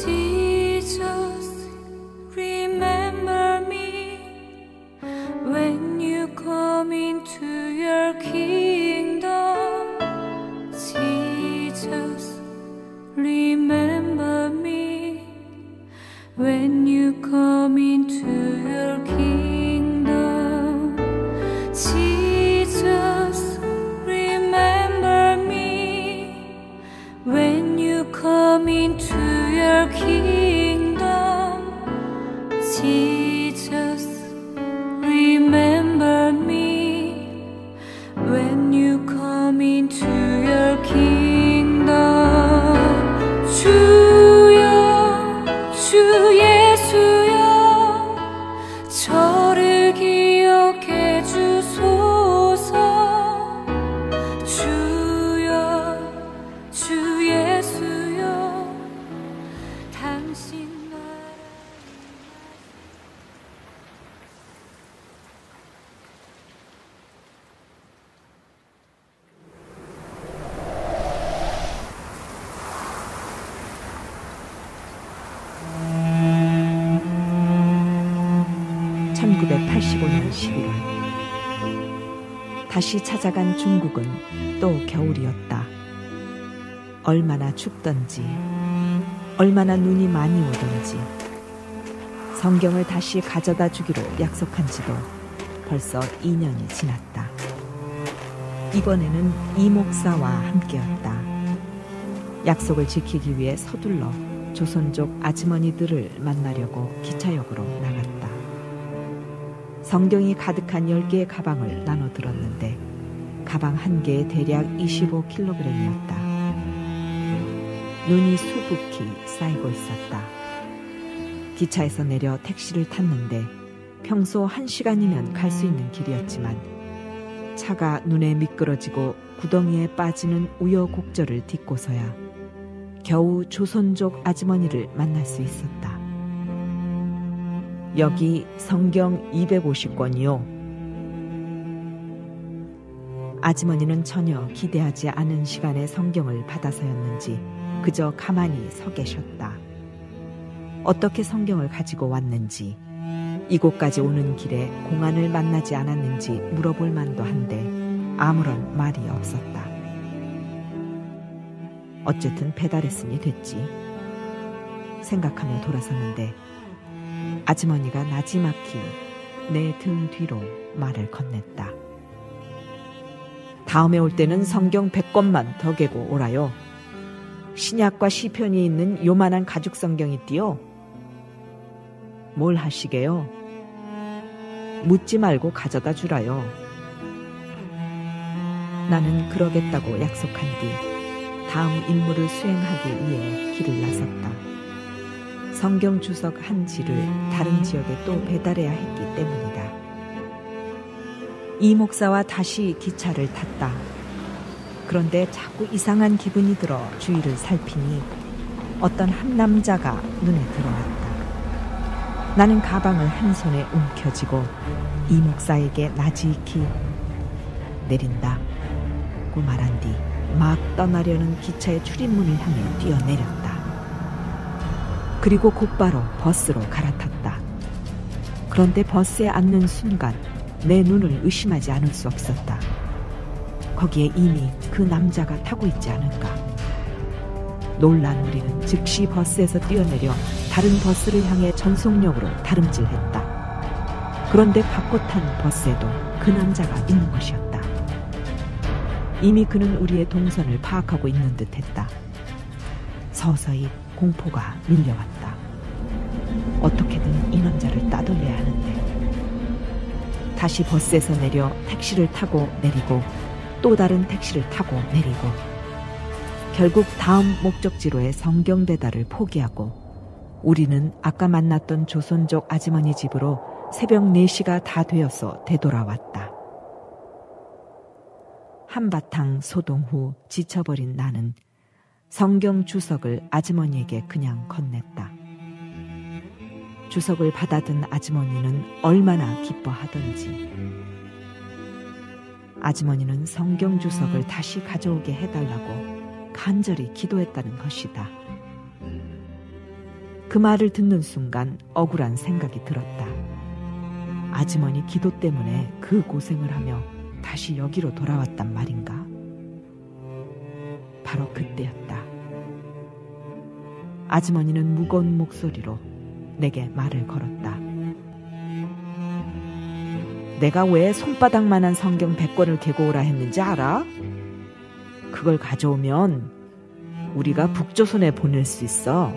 Jesus, remember me when you come into your kingdom. Jesus, remember me when you come into your kingdom. Jesus, remember me when you come into your kingdom. Jesus, remember me when you come into your kingdom. 주여, 주 예수여, 저를 기억해 주소서. 주여, 주 예수여, 당신 나라. 1985년 11월 다시 찾아간 중국은 또 겨울이었다. 얼마나 춥던지, 얼마나 눈이 많이 오던지, 성경을 다시 가져다 주기로 약속한 지도 벌써 2년이 지났다. 이번에는 이 목사와 함께였다. 약속을 지키기 위해 서둘러 조선족 아주머니들을 만나려고 기차역으로 나갔다. 성경이 가득한 10개의 가방을 나눠 들었는데 가방 한 개에 대략 25kg이었다. 눈이 수북히 쌓이고 있었다. 기차에서 내려 택시를 탔는데 평소 1시간이면 갈 수 있는 길이었지만 차가 눈에 미끄러지고 구덩이에 빠지는 우여곡절을 딛고서야 겨우 조선족 아주머니를 만날 수 있었다. 여기 성경 250권이요. 아주머니는 전혀 기대하지 않은 시간에 성경을 받아서였는지 그저 가만히 서 계셨다. 어떻게 성경을 가지고 왔는지, 이곳까지 오는 길에 공안을 만나지 않았는지 물어볼 만도 한데 아무런 말이 없었다. 어쨌든 배달했으니 됐지 생각하며 돌아섰는데 아주머니가 나지막히 내 등 뒤로 말을 건넸다. 다음에 올 때는 성경 100권만 더 개고 오라요. 신약과 시편이 있는 요만한 가죽 성경이 띠요. 뭘 하시게요? 묻지 말고 가져다 주라요. 나는 그러겠다고 약속한 뒤 다음 임무를 수행하기 위해 길을 나섰다. 성경 주석 한 지를 다른 지역에 또 배달해야 했기 때문이다. 이 목사와 다시 기차를 탔다. 그런데 자꾸 이상한 기분이 들어 주위를 살피니 어떤 한 남자가 눈에 들어왔다. 나는 가방을 한 손에 움켜쥐고 이 목사에게 나지익히 내린다 고 말한 뒤 막 떠나려는 기차의 출입문을 향해 뛰어내렸다. 그리고 곧바로 버스로 갈아탔다. 그런데 버스에 앉는 순간 내 눈을 의심하지 않을 수 없었다. 거기에 이미 그 남자가 타고 있지 않은가. 놀란 우리는 즉시 버스에서 뛰어내려 다른 버스를 향해 전속력으로 다름질했다. 그런데 받고 탄 버스에도 그 남자가 있는 것이었다. 이미 그는 우리의 동선을 파악하고 있는 듯했다. 서서히 공포가 밀려왔다. 어떻게든 이 남자를 따돌려야 하는데. 다시 버스에서 내려 택시를 타고 내리고 또 다른 택시를 타고 내리고 결국 다음 목적지로의 성경 배달을 포기하고 우리는 아까 만났던 조선족 아주머니 집으로 새벽 4시가 다 되어서 되돌아왔다. 한바탕 소동 후 지쳐버린 나는 성경 주석을 아주머니에게 그냥 건넸다. 주석을 받아든 아주머니는 얼마나 기뻐하던지. 아주머니는 성경 주석을 다시 가져오게 해달라고 간절히 기도했다는 것이다. 그 말을 듣는 순간 억울한 생각이 들었다. 아주머니 기도 때문에 그 고생을 하며 다시 여기로 돌아왔단 말인가? 바로 그때였다. 아주머니는 무거운 목소리로 내게 말을 걸었다. 내가 왜 손바닥만한 성경 100권을 개고 오라 했는지 알아? 그걸 가져오면 우리가 북조선에 보낼 수 있어.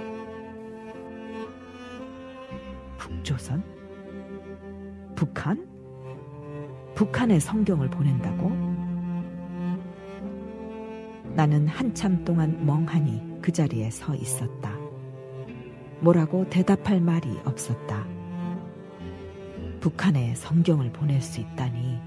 북조선? 북한? 북한에 성경을 보낸다고? 나는 한참 동안 멍하니 그 자리에 서 있었다. 뭐라고 대답할 말이 없었다. 북한에 성경을 보낼 수 있다니.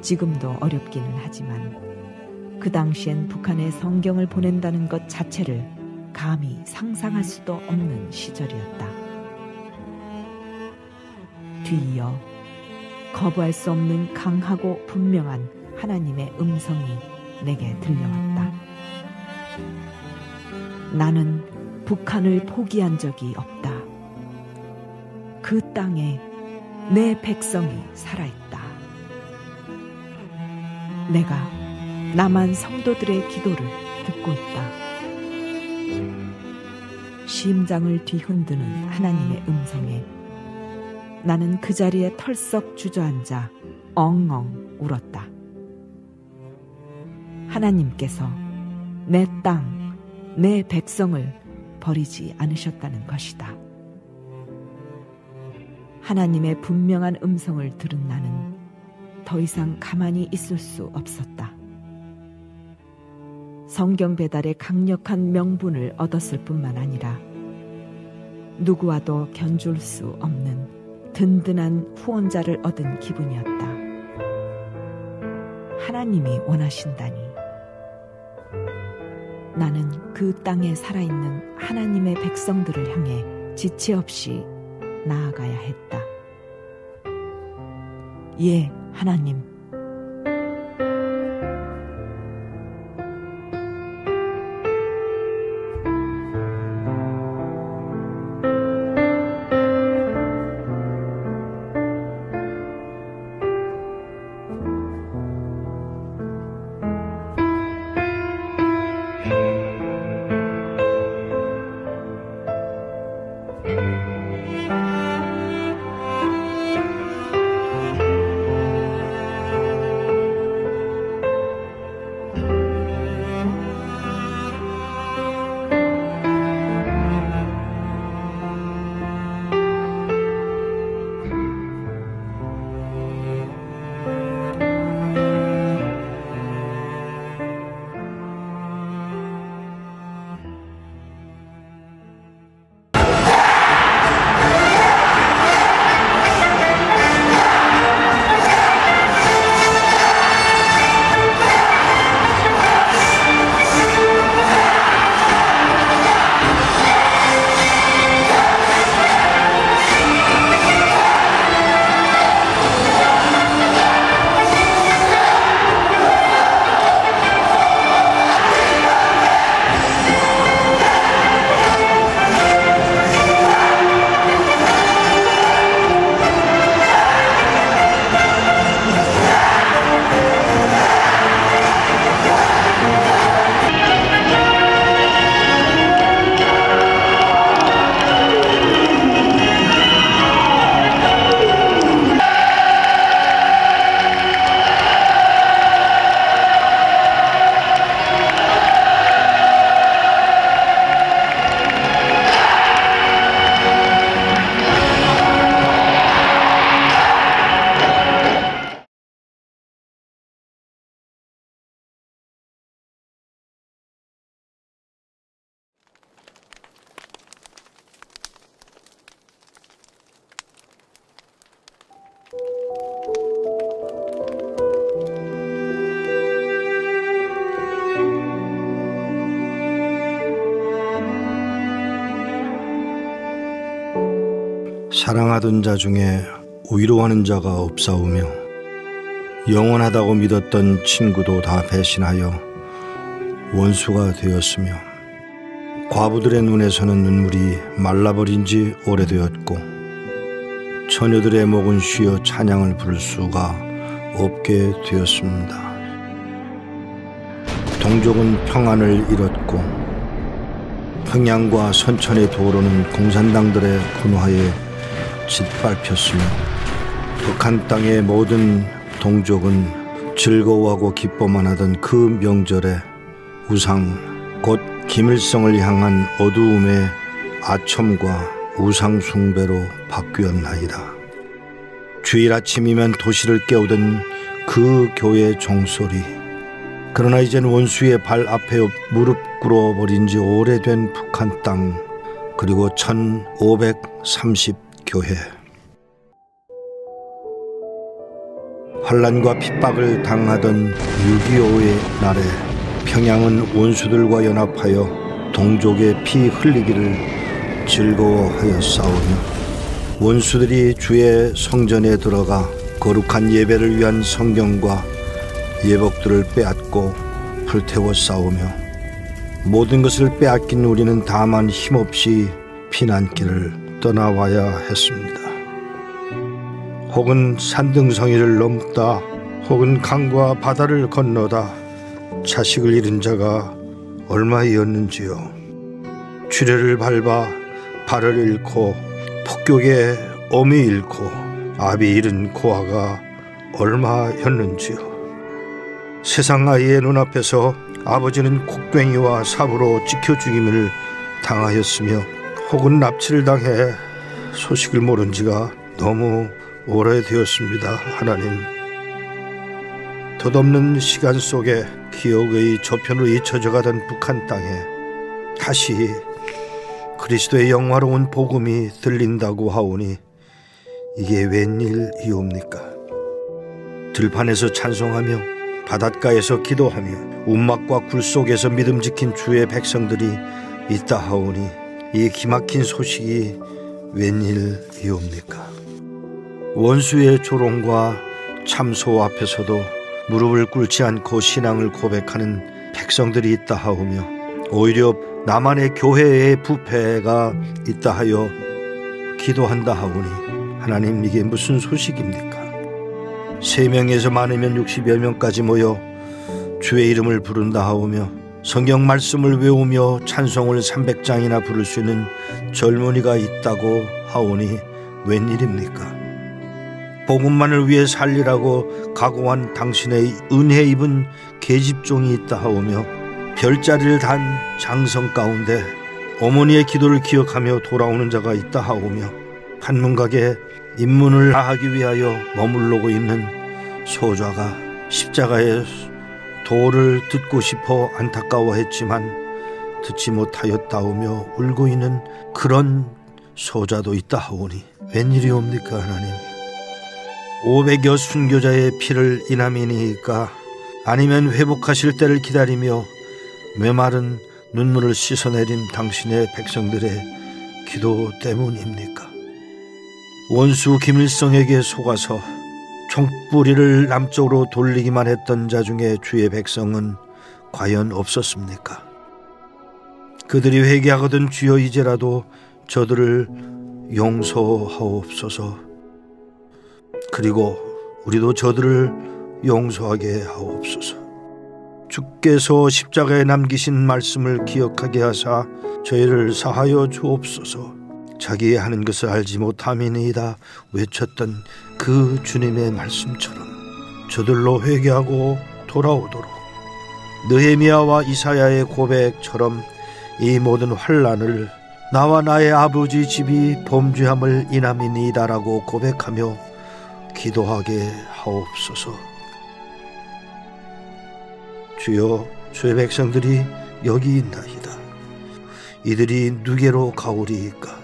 지금도 어렵기는 하지만 그 당시엔 북한에 성경을 보낸다는 것 자체를 감히 상상할 수도 없는 시절이었다. 뒤이어 거부할 수 없는 강하고 분명한 하나님의 음성이 내게 들려왔다. 나는 북한을 포기한 적이 없다. 그 땅에 내 백성이 살아있다. 내가 남한 성도들의 기도를 듣고 있다. 심장을 뒤흔드는 하나님의 음성에 나는 그 자리에 털썩 주저앉아 엉엉 울었다. 하나님께서 내 땅, 내 백성을 버리지 않으셨다는 것이다. 하나님의 분명한 음성을 들은 나는 더 이상 가만히 있을 수 없었다. 성경 배달의 강력한 명분을 얻었을 뿐만 아니라 누구와도 견줄 수 없는 든든한 후원자를 얻은 기분이었다. 하나님이 원하신다니. 나는 그 땅에 살아있는 하나님의 백성들을 향해 지체 없이 나아가야 했다. 예, 하나님. 사랑하던 자 중에 위로하는 자가 없사오며 영원하다고 믿었던 친구도 다 배신하여 원수가 되었으며 과부들의 눈에서는 눈물이 말라버린 지 오래되었고 처녀들의 목은 쉬어 찬양을 부를 수가 없게 되었습니다. 동족은 평안을 잃었고 평양과 선천의 도로는 공산당들의 군화에 짓밟혔으며 북한 땅의 모든 동족은 즐거워하고 기뻐만 하던 그 명절에 우상 곧 김일성을 향한 어두움의 아첨과 우상 숭배로 바뀌었나이다. 주일 아침이면 도시를 깨우던 그 교회 종소리, 그러나 이젠 원수의 발 앞에 무릎 꿇어버린 지 오래된 북한 땅, 그리고 1530 교회. 환란과 핍박을 당하던 6.25의 날에 평양은 원수들과 연합하여 동족의 피 흘리기를 즐거워하여 싸우며 원수들이 주의 성전에 들어가 거룩한 예배를 위한 성경과 예복들을 빼앗고 불태워 싸우며 모든 것을 빼앗긴 우리는 다만 힘없이 피난길을 떠나와야 했습니다. 혹은 산등성이를 넘다, 혹은 강과 바다를 건너다 자식을 잃은 자가 얼마이었는지요. 주례를 밟아 발을 잃고 폭격에 엄히 잃고 아비 잃은 고아가 얼마였는지요. 세상 아이의 눈앞에서 아버지는 곡괭이와 삽으로 찍혀 죽임을 당하였으며 혹은 납치를 당해 소식을 모른 지가 너무 오래되었습니다. 하나님, 덧없는 시간 속에 기억의 저편으로 잊혀져 가던 북한 땅에 다시 그리스도의 영화로운 복음이 들린다고 하오니 이게 웬일이옵니까? 들판에서 찬송하며 바닷가에서 기도하며 움막과 굴 속에서 믿음 지킨 주의 백성들이 있다 하오니 이 기막힌 소식이 웬일이옵니까? 원수의 조롱과 참소 앞에서도 무릎을 꿇지 않고 신앙을 고백하는 백성들이 있다 하오며 오히려 나만의 교회의 부패가 있다 하여 기도한다 하오니 하나님, 이게 무슨 소식입니까? 3명에서 많으면 60여 명까지 모여 주의 이름을 부른다 하오며 성경 말씀을 외우며 찬송을 300장이나 부를 수 있는 젊은이가 있다고 하오니 웬일입니까? 복음만을 위해 살리라고 각오한 당신의 은혜 입은 계집종이 있다 하오며 별자리를 단 장성 가운데 어머니의 기도를 기억하며 돌아오는 자가 있다 하오며 판문각에 입문을 하기 위하여 머물러고 있는 소자가 십자가의 도를 듣고 싶어 안타까워했지만 듣지 못하였다오며 울고 있는 그런 소자도 있다 하오니 웬일이옵니까? 하나님, 500여 순교자의 피를 인함이니까 아니면 회복하실 때를 기다리며 메마른 눈물을 씻어내린 당신의 백성들의 기도 때문입니까? 원수 김일성에게 속아서 총뿌리를 남쪽으로 돌리기만 했던 자 중에 주의 백성은 과연 없었습니까? 그들이 회개하거든 주여 이제라도 저들을 용서하옵소서. 그리고 우리도 저들을 용서하게 하옵소서. 주께서 십자가에 남기신 말씀을 기억하게 하사 저희를 사하여 주옵소서. 자기의 하는 것을 알지 못함이니이다 외쳤던 그 주님의 말씀처럼 저들로 회개하고 돌아오도록 느헤미야와 이사야의 고백처럼 이 모든 환난을 나와 나의 아버지 집이 범죄함을 인함이니이다라고 고백하며 기도하게 하옵소서. 주여, 주의 백성들이 여기 있나이다. 이들이 누게로 가오리이까?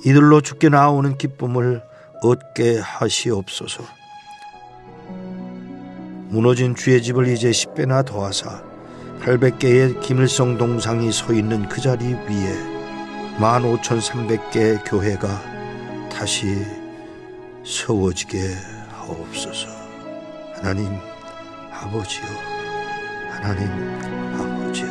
이들로 주께 나오는 기쁨을 얻게 하시옵소서. 무너진 주의 집을 이제 10배나 더하사 800개의 김일성 동상이 서 있는 그 자리 위에 15,300개의 교회가 다시 세워지게 하옵소서. 하나님 아버지여, 하나님 아버지여,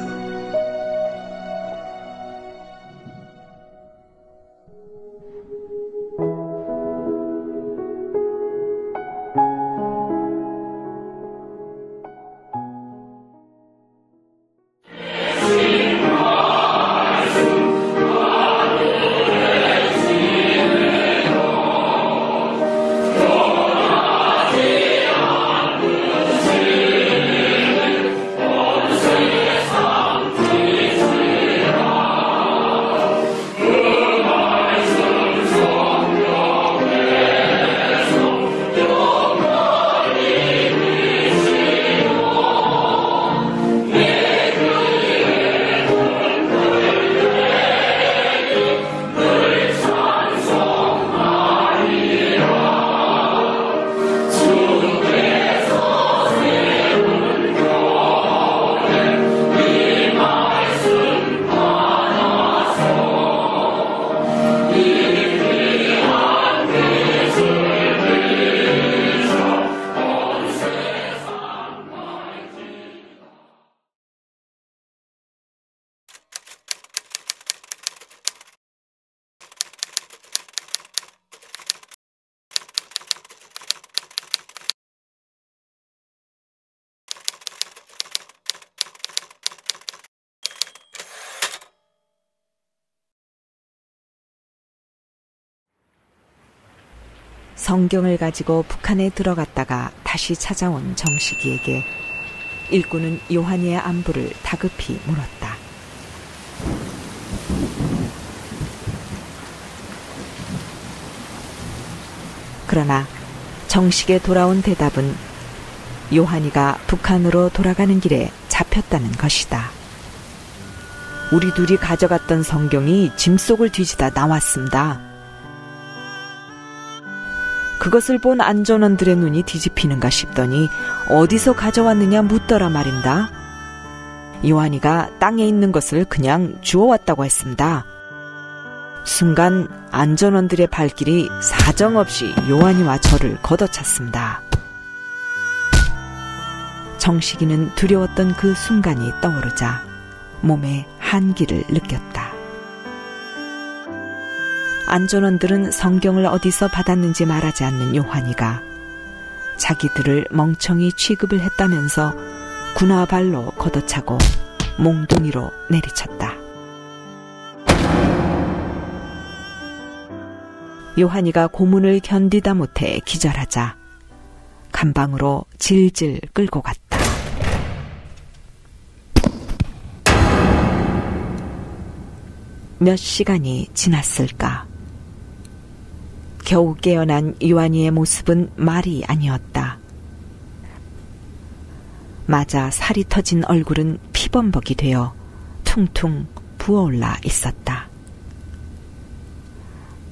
성경을 가지고 북한에 들어갔다가 다시 찾아온 정식이에게 일꾼은 요한이의 안부를 다급히 물었다. 그러나 정식에 돌아온 대답은 요한이가 북한으로 돌아가는 길에 잡혔다는 것이다. 우리 둘이 가져갔던 성경이 짐 속을 뒤지다 나왔습니다. 그것을 본 안전원들의 눈이 뒤집히는가 싶더니 어디서 가져왔느냐 묻더라 말입니다. 요한이가 땅에 있는 것을 그냥 주워왔다고 했습니다. 순간 안전원들의 발길이 사정없이 요한이와 저를 걷어찼습니다. 정식이는 두려웠던 그 순간이 떠오르자 몸에 한기를 느꼈다. 안전원들은 성경을 어디서 받았는지 말하지 않는 요한이가 자기들을 멍청이 취급을 했다면서 군화발로 걷어차고 몽둥이로 내리쳤다. 요한이가 고문을 견디다 못해 기절하자 감방으로 질질 끌고 갔다. 몇 시간이 지났을까? 겨우 깨어난 요한이의 모습은 말이 아니었다. 맞아 살이 터진 얼굴은 피범벅이 되어 퉁퉁 부어올라 있었다.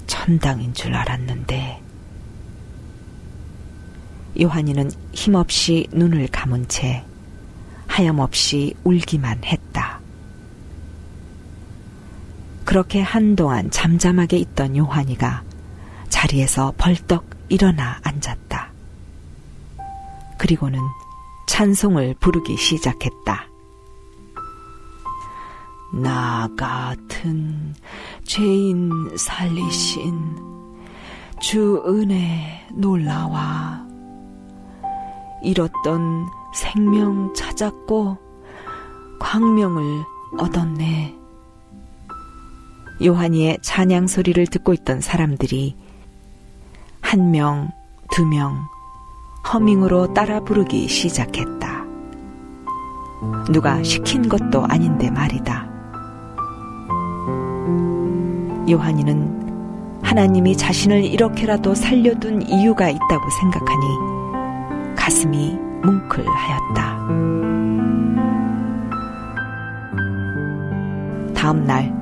천당인 줄 알았는데. 요한이는 힘없이 눈을 감은 채 하염없이 울기만 했다. 그렇게 한동안 잠잠하게 있던 요한이가 자리에서 벌떡 일어나 앉았다. 그리고는 찬송을 부르기 시작했다. 나 같은 죄인 살리신 주 은혜 놀라와 잃었던 생명 찾았고 광명을 얻었네. 요한이의 찬양 소리를 듣고 있던 사람들이 한 명, 두 명 허밍으로 따라 부르기 시작했다. 누가 시킨 것도 아닌데 말이다. 요한이는 하나님이 자신을 이렇게라도 살려둔 이유가 있다고 생각하니 가슴이 뭉클하였다. 다음 날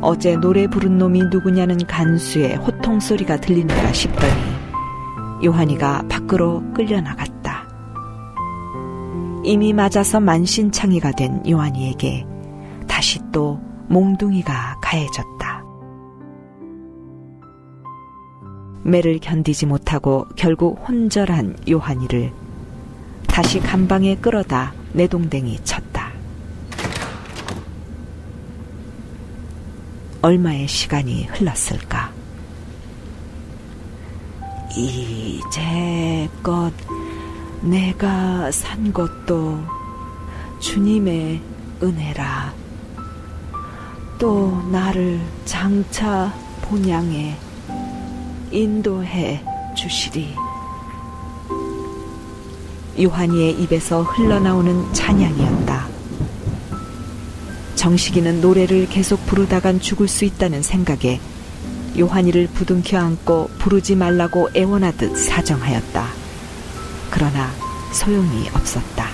어제 노래 부른 놈이 누구냐는 간수의 호통 소리가 들리는가 싶더니 요한이가 밖으로 끌려나갔다. 이미 맞아서 만신창이가 된 요한이에게 다시 또 몽둥이가 가해졌다. 매를 견디지 못하고 결국 혼절한 요한이를 다시 감방에 끌어다 내동댕이 쳤다. 얼마의 시간이 흘렀을까? 이제껏 내가 산 것도 주님의 은혜라. 또 나를 장차 본향에 인도해 주시리. 요한이의 입에서 흘러나오는 찬양이었다. 정식이는 노래를 계속 부르다간 죽을 수 있다는 생각에 요한이를 부둥켜 안고 부르지 말라고 애원하듯 사정하였다. 그러나 소용이 없었다.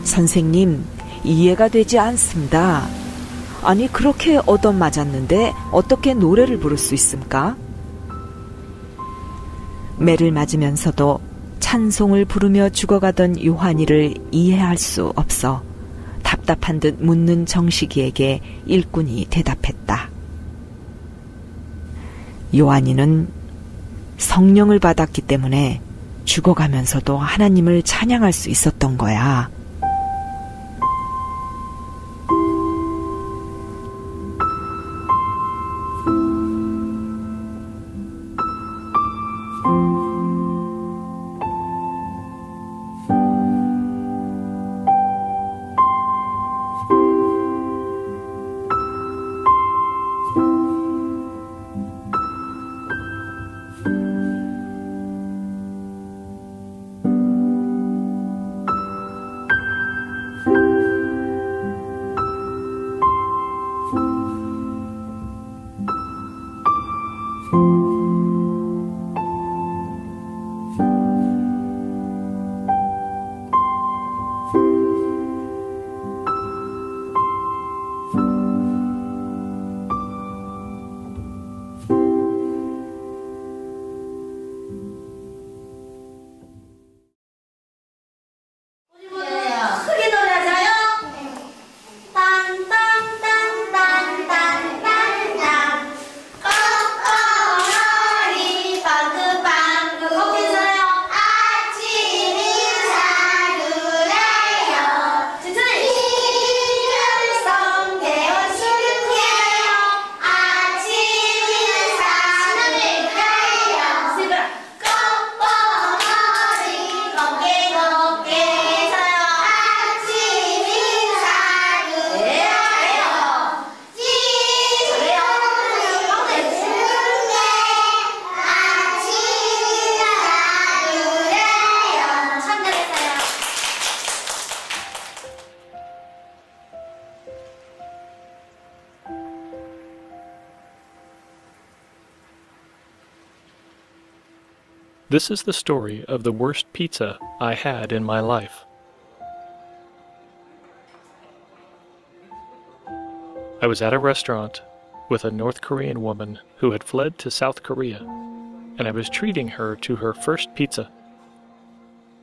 선생님, 이해가 되지 않습니다. 아니, 그렇게 얻어맞았는데 어떻게 노래를 부를 수 있습니까? 매를 맞으면서도 찬송을 부르며 죽어가던 요한이를 이해할 수 없어 답답한 듯 묻는 정식이에게 일꾼이 대답했다. 요한이는 성령을 받았기 때문에 죽어가면서도 하나님을 찬양할 수 있었던 거야. This is the story of the worst pizza I had in my life. I was at a restaurant with a North Korean woman who had fled to South Korea, and I was treating her to her first pizza.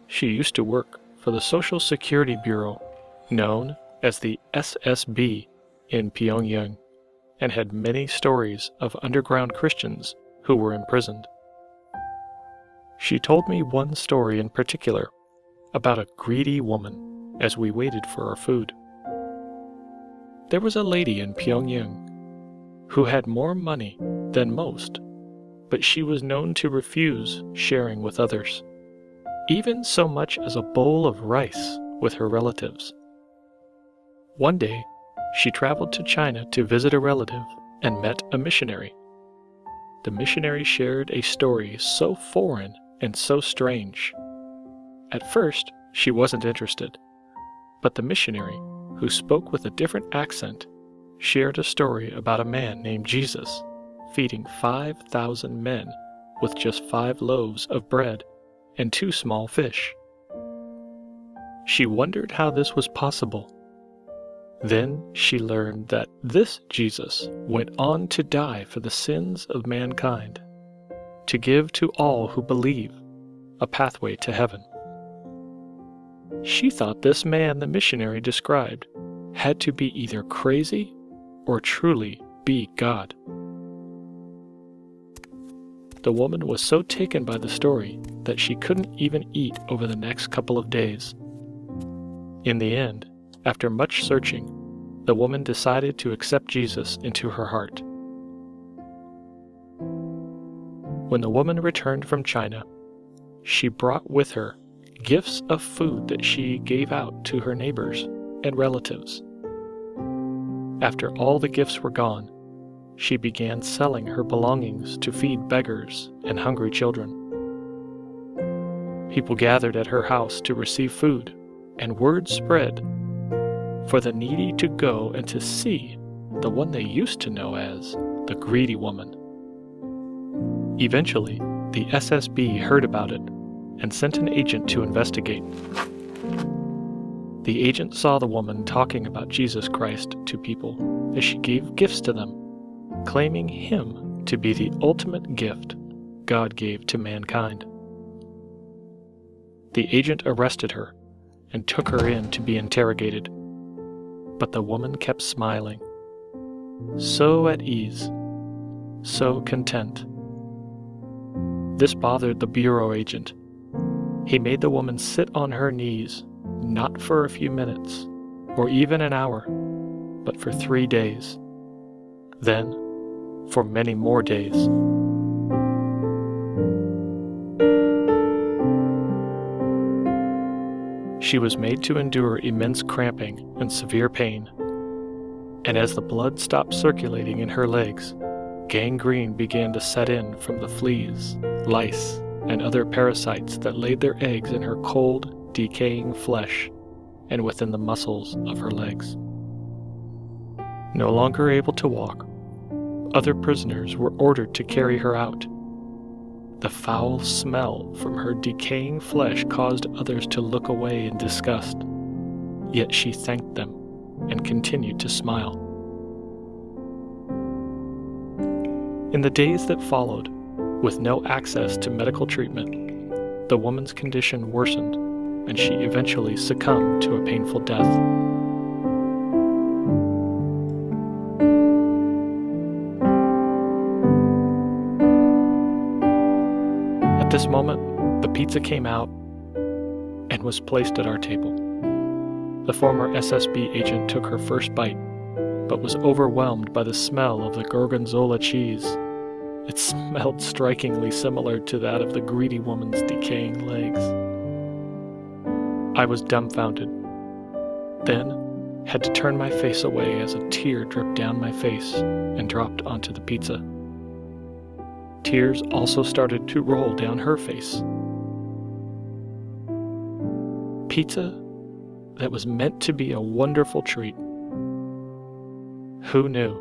She used to work for the Social Security Bureau, known as the SSB, in Pyongyang, and had many stories of underground Christians who were imprisoned. She told me one story in particular about a greedy woman as we waited for our food. There was a lady in Pyongyang who had more money than most, but she was known to refuse sharing with others, even so much as a bowl of rice with her relatives. One day, she traveled to China to visit a relative and met a missionary. The missionary shared a story so foreign and so strange. At first, she wasn't interested, but the missionary, who spoke with a different accent, shared a story about a man named Jesus feeding 5,000 men with just 5 loaves of bread and 2 small fish. She wondered how this was possible. Then she learned that this Jesus went on to die for the sins of mankind, to give to all who believe a pathway to heaven. She thought this man the missionary described had to be either crazy or truly be God. The woman was so taken by the story that she couldn't even eat over the next couple of days. In the end, after much searching, the woman decided to accept Jesus into her heart. When the woman returned from China, she brought with her gifts of food that she gave out to her neighbors and relatives. After all the gifts were gone, she began selling her belongings to feed beggars and hungry children. People gathered at her house to receive food, and word spread for the needy to go and to see the one they used to know as the greedy woman. Eventually, the SSB heard about it and sent an agent to investigate. The agent saw the woman talking about Jesus Christ to people as she gave gifts to them, claiming him to be the ultimate gift God gave to mankind. The agent arrested her and took her in to be interrogated, but the woman kept smiling, so at ease, so content. This bothered the bureau agent. He made the woman sit on her knees, not for a few minutes, or even an hour, but for 3 days. Then, for many more days. She was made to endure immense cramping and severe pain, and as the blood stopped circulating in her legs, gangrene began to set in from the fleas, lice, and other parasites that laid their eggs in her cold, decaying flesh and within the muscles of her legs. No longer able to walk, other prisoners were ordered to carry her out. The foul smell from her decaying flesh caused others to look away in disgust, yet she thanked them and continued to smile. In the days that followed, with no access to medical treatment, the woman's condition worsened, and she eventually succumbed to a painful death. At this moment, the pizza came out and was placed at our table. The former SSB agent took her first bite, but was overwhelmed by the smell of the gorgonzola cheese. It smelled strikingly similar to that of the greedy woman's decaying legs. I was dumbfounded, then had to turn my face away as a tear dripped down my face and dropped onto the pizza. Tears also started to roll down her face. Pizza that was meant to be a wonderful treat. Who knew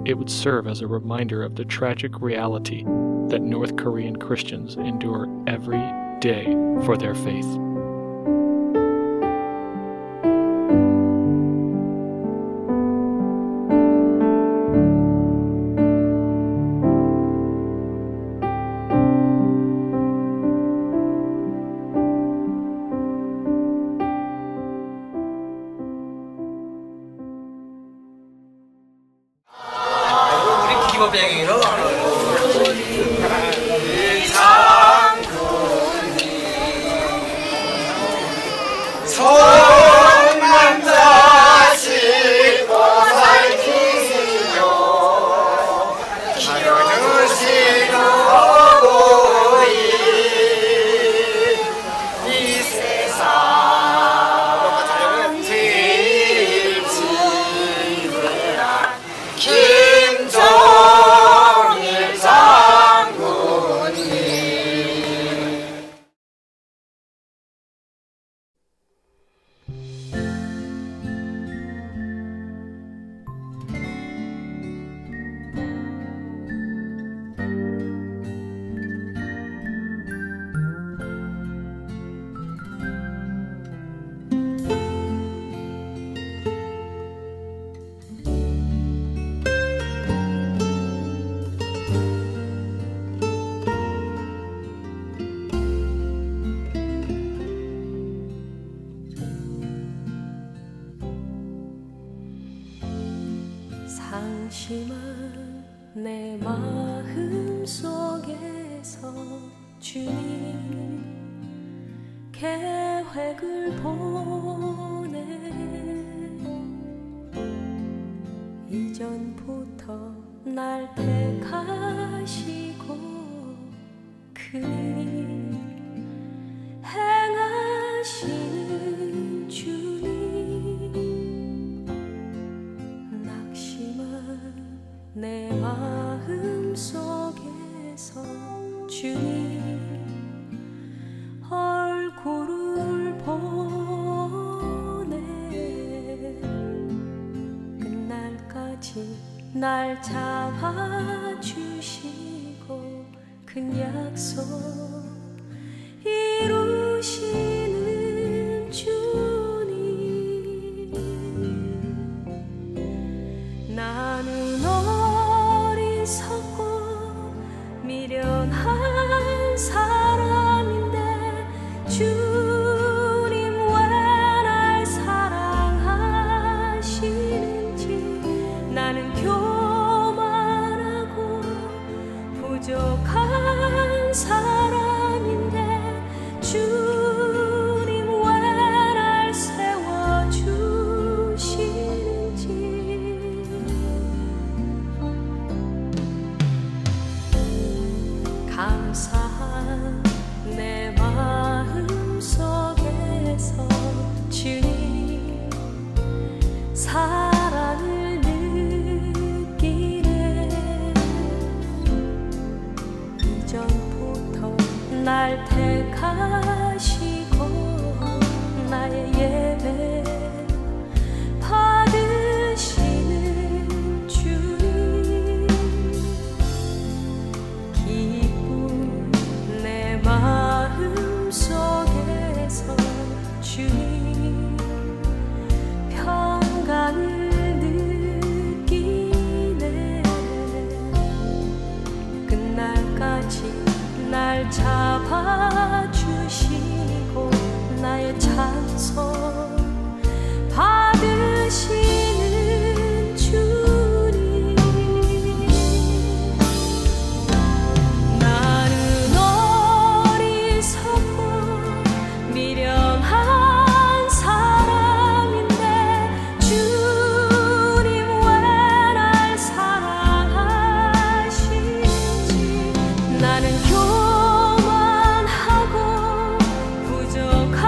it would serve as a reminder of the tragic reality that North Korean Christians endure every day for their faith. 상심한 내 마음 속에서 주님 계획을 보내 이전부터 날 택하시고 그리 행하시는 주님 낙심한 내 마음 속에서 주님 얼굴을 보내 끝날까지 날 잡아주시고 큰 약속 이루시는 주님 나는 어리석고 미련한 사람인데 주님 왜 날 사랑하시는지 나는 교만하고 부족한 사람인데 주님 왜 날 세워주시는지 감사한 내 마음 속에서 주님 사랑을 느끼네 이전부터 날 택하시고 나의 예배 받으시는 주님 기쁜 내 마음 속에서 주님 평강을 느끼네 끝날까지 날 잡아주시고 나의 찬송 받으시는 주님 나는 어리석고 미련한 사람인데 주님 왜 날 사랑하시는지 나는 교만하고 부족한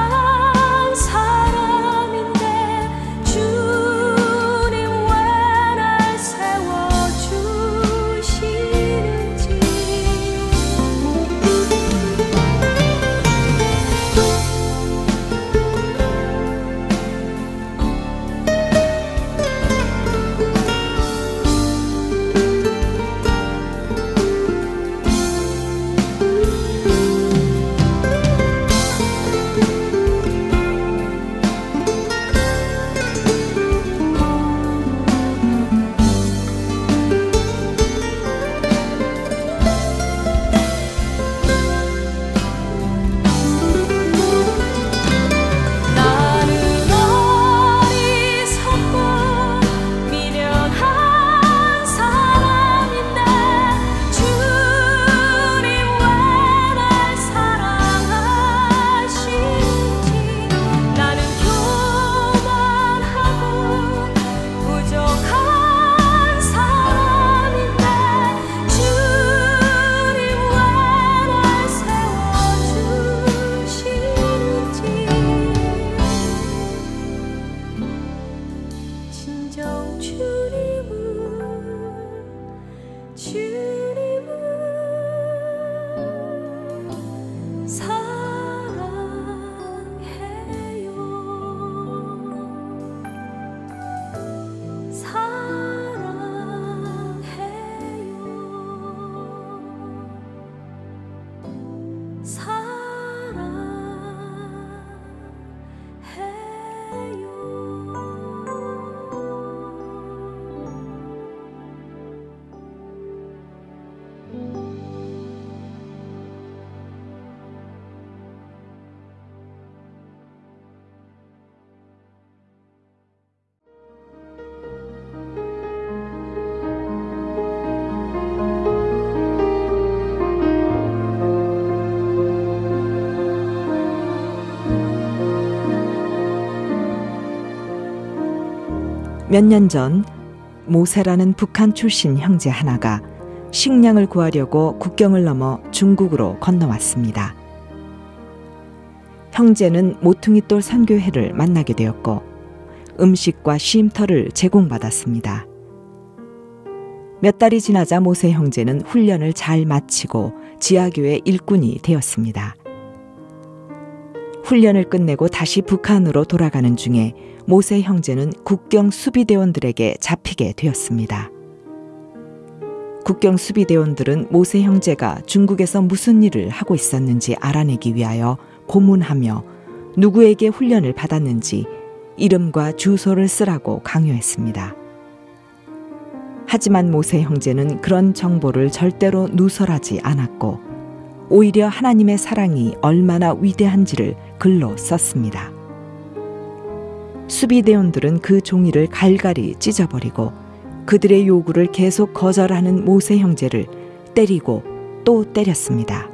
몇 년 전 모세라는 북한 출신 형제 하나가 식량을 구하려고 국경을 넘어 중국으로 건너왔습니다. 형제는 모퉁이돌 선교회를 만나게 되었고 음식과 쉼터를 제공받았습니다. 몇 달이 지나자 모세 형제는 훈련을 잘 마치고 지하교회 일꾼이 되었습니다. 훈련을 끝내고 다시 북한으로 돌아가는 중에 모세 형제는 국경 수비대원들에게 잡히게 되었습니다. 국경 수비대원들은 모세 형제가 중국에서 무슨 일을 하고 있었는지 알아내기 위하여 고문하며 누구에게 훈련을 받았는지 이름과 주소를 쓰라고 강요했습니다. 하지만 모세 형제는 그런 정보를 절대로 누설하지 않았고 오히려 하나님의 사랑이 얼마나 위대한지를 글로 썼습니다. 수비대원들은 그 종이를 갈갈이 찢어버리고 그들의 요구를 계속 거절하는 모세 형제를 때리고 또 때렸습니다.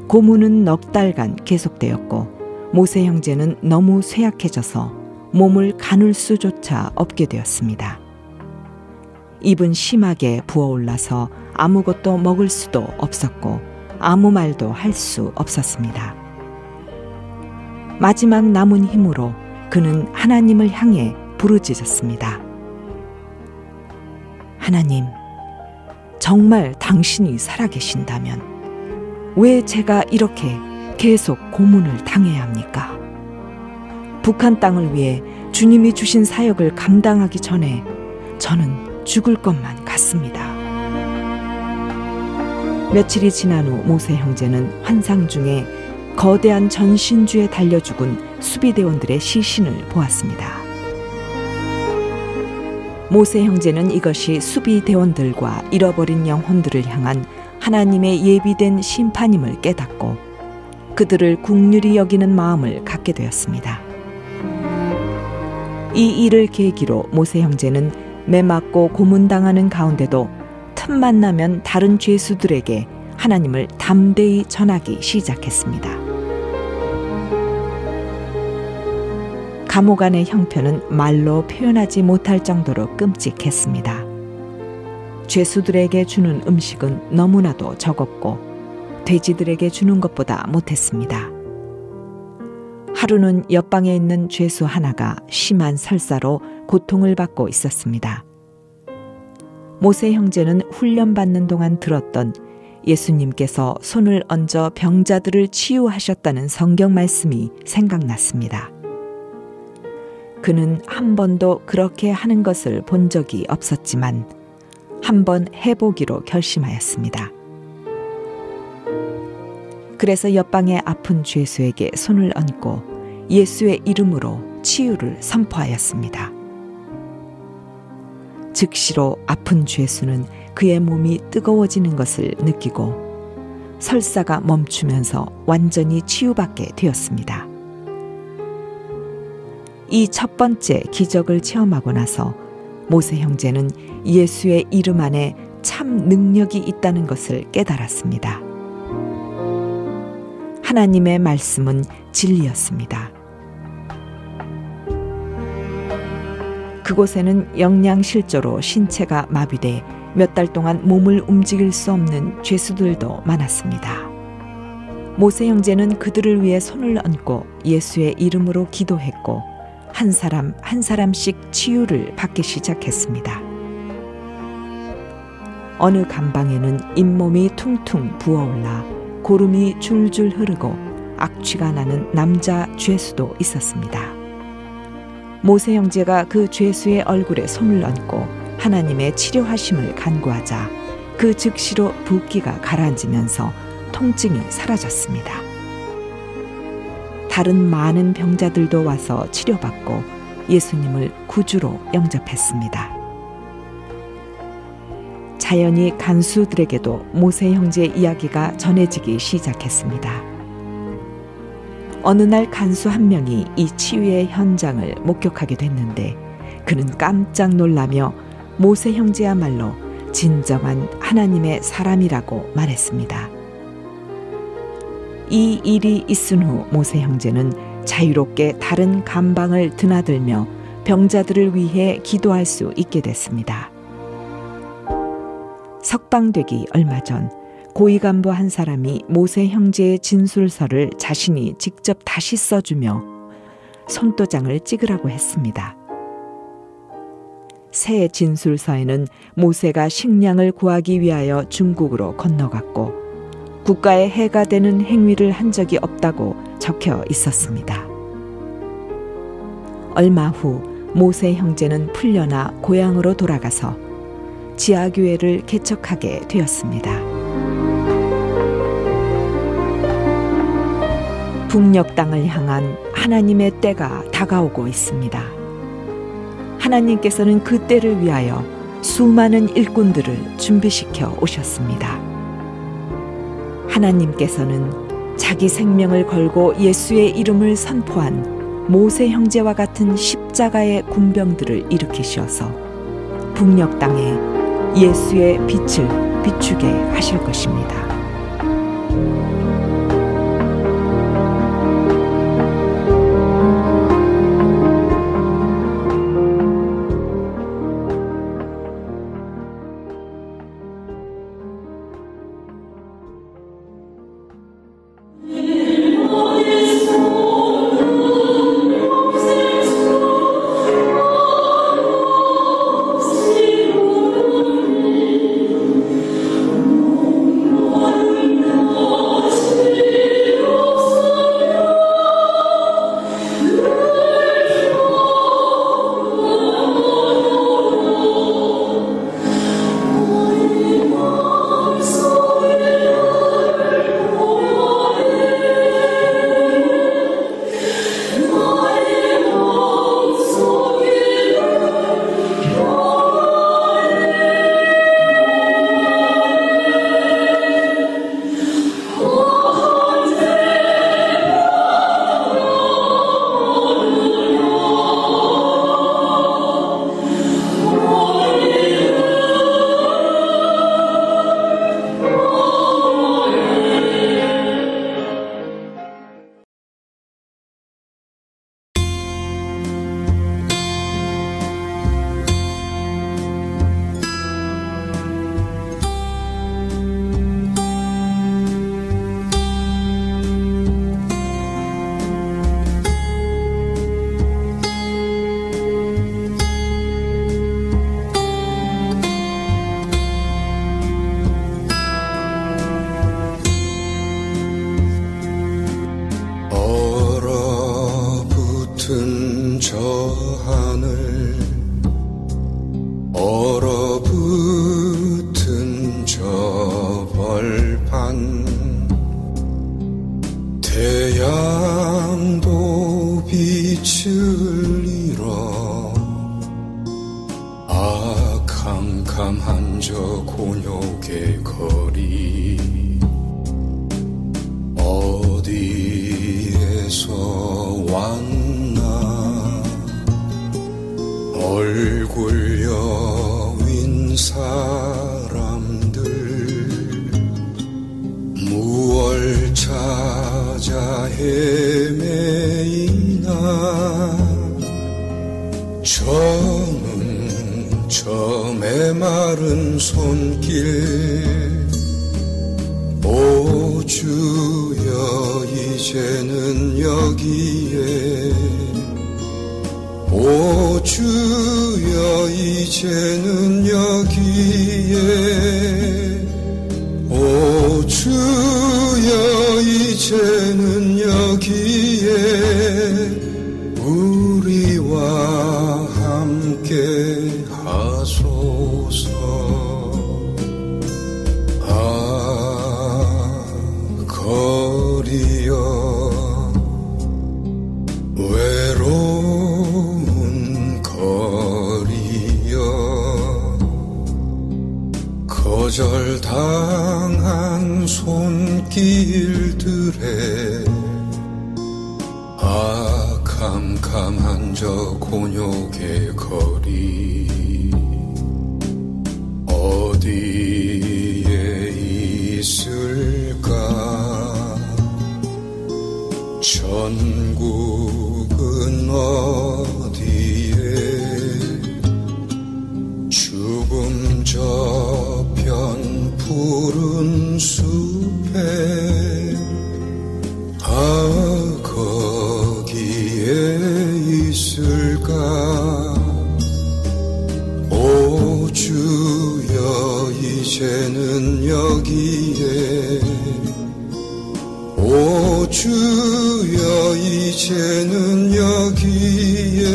고문은 넉 달간 계속되었고 모세 형제는 너무 쇠약해져서 몸을 가눌 수조차 없게 되었습니다. 입은 심하게 부어올라서 아무것도 먹을 수도 없었고 아무 말도 할 수 없었습니다. 마지막 남은 힘으로 그는 하나님을 향해 부르짖었습니다. 하나님, 정말 당신이 살아계신다면 왜 제가 이렇게 계속 고문을 당해야 합니까? 북한 땅을 위해 주님이 주신 사역을 감당하기 전에 저는 죽을 것만 같습니다. 며칠이 지난 후 모세 형제는 환상 중에 거대한 전신주에 달려 죽은 수비대원들의 시신을 보았습니다. 모세 형제는 이것이 수비대원들과 잃어버린 영혼들을 향한 하나님의 예비된 심판임을 깨닫고 그들을 긍휼히 여기는 마음을 갖게 되었습니다. 이 일을 계기로 모세 형제는 매맞고 고문당하는 가운데도 틈만 나면 다른 죄수들에게 하나님을 담대히 전하기 시작했습니다. 감옥 안의 형편은 말로 표현하지 못할 정도로 끔찍했습니다. 죄수들에게 주는 음식은 너무나도 적었고 돼지들에게 주는 것보다 못했습니다. 하루는 옆방에 있는 죄수 하나가 심한 설사로 고통을 받고 있었습니다. 모세 형제는 훈련받는 동안 들었던 예수님께서 손을 얹어 병자들을 치유하셨다는 성경 말씀이 생각났습니다. 그는 한 번도 그렇게 하는 것을 본 적이 없었지만 한번 해보기로 결심하였습니다. 그래서 옆방의 아픈 죄수에게 손을 얹고 예수의 이름으로 치유를 선포하였습니다. 즉시로 아픈 죄수는 그의 몸이 뜨거워지는 것을 느끼고 설사가 멈추면서 완전히 치유받게 되었습니다. 이 첫 번째 기적을 체험하고 나서 모세 형제는 예수의 이름 안에 참 능력이 있다는 것을 깨달았습니다. 하나님의 말씀은 진리였습니다. 그곳에는 영양실조로 신체가 마비돼 몇 달 동안 몸을 움직일 수 없는 죄수들도 많았습니다. 모세 형제는 그들을 위해 손을 얹고 예수의 이름으로 기도했고 한 사람 한 사람씩 치유를 받기 시작했습니다. 어느 감방에는 잇몸이 퉁퉁 부어올라 고름이 줄줄 흐르고 악취가 나는 남자 죄수도 있었습니다. 모세 형제가 그 죄수의 얼굴에 손을 얹고 하나님의 치료하심을 간구하자 그 즉시로 붓기가 가라앉으면서 통증이 사라졌습니다. 다른 많은 병자들도 와서 치료받고 예수님을 구주로 영접했습니다. 자연히 간수들에게도 모세 형제 이야기가 전해지기 시작했습니다. 어느 날 간수 한 명이 이 치유의 현장을 목격하게 됐는데 그는 깜짝 놀라며 모세 형제야말로 진정한 하나님의 사람이라고 말했습니다. 이 일이 있은 후 모세 형제는 자유롭게 다른 감방을 드나들며 병자들을 위해 기도할 수 있게 됐습니다. 석방되기 얼마 전 고위 간부 한 사람이 모세 형제의 진술서를 자신이 직접 다시 써주며 손도장을 찍으라고 했습니다. 새 진술서에는 모세가 식량을 구하기 위하여 중국으로 건너갔고 국가에 해가 되는 행위를 한 적이 없다고 적혀 있었습니다. 얼마 후 모세 형제는 풀려나 고향으로 돌아가서 지하교회를 개척하게 되었습니다. 북녘 땅을 향한 하나님의 때가 다가오고 있습니다. 하나님께서는 그 때를 위하여 수많은 일꾼들을 준비시켜 오셨습니다. 하나님께서는 자기 생명을 걸고 예수의 이름을 선포한 모세 형제와 같은 십자가의 군병들을 일으키셔서 북녘 땅에 예수의 빛을 비추게 하실 것입니다. 얼어붙은 저 벌판 태양도 빛을 잃어 캄캄한 저 곤욕의 거리 어디에서 왔나 얼굴 여윈 사람들 무얼 찾아 헤매이나 저 메마른 손길 오 주여 이제는 여기에 오 주여 이제는 여기에 오 주여 이제는 여기에 우리와 함께 하소서 거리여 외로운 거리여 거절당한 손길들에 캄캄한 저 곤욕의 거리 어디에 있을까 천국은 어디에 죽음 저편 푸른 숲에 거기에 있을까 오 주여 이제는 여기에 오 주여 이제는 여기에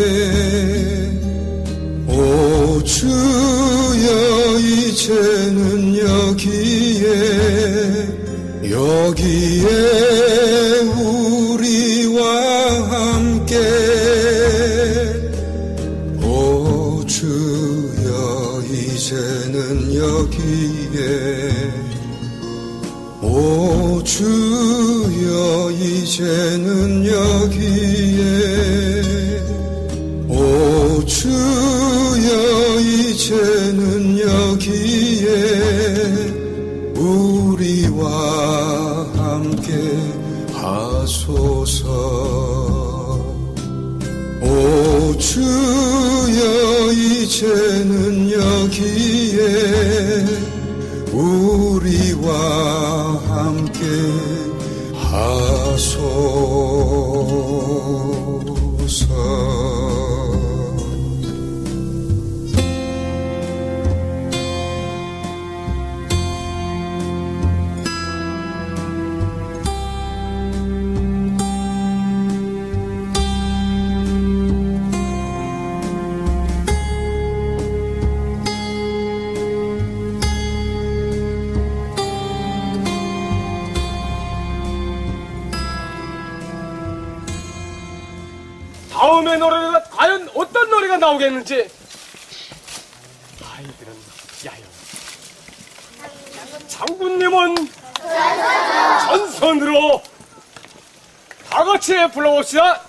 오 주여 이제는 여기에 우리와 함께 오 주여 이제는 여기에 오 주여 이제는 여기에 오 주여 이제는 여기에 우리와 함께 하소서 오 주여 이제는 여기에 우리와 함께 하소서 다음의 노래가 과연 어떤 노래가 나오겠는지 아이들은 야영 장군님은 전선으로 다 같이 불러봅시다.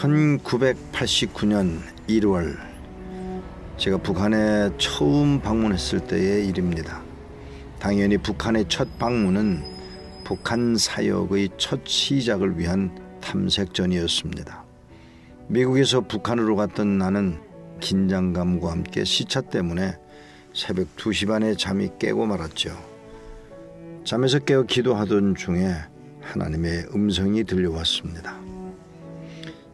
(1989년 1월) 제가 북한에 처음 방문했을 때의 일입니다. 당연히 북한의 첫 방문은 북한 사역의 첫 시작을 위한 탐색전이었습니다. 미국에서 북한으로 갔던 나는 긴장감과 함께 시차 때문에 새벽 2시 반에 잠이 깨고 말았죠. 잠에서 깨어 기도하던 중에 하나님의 음성이 들려왔습니다.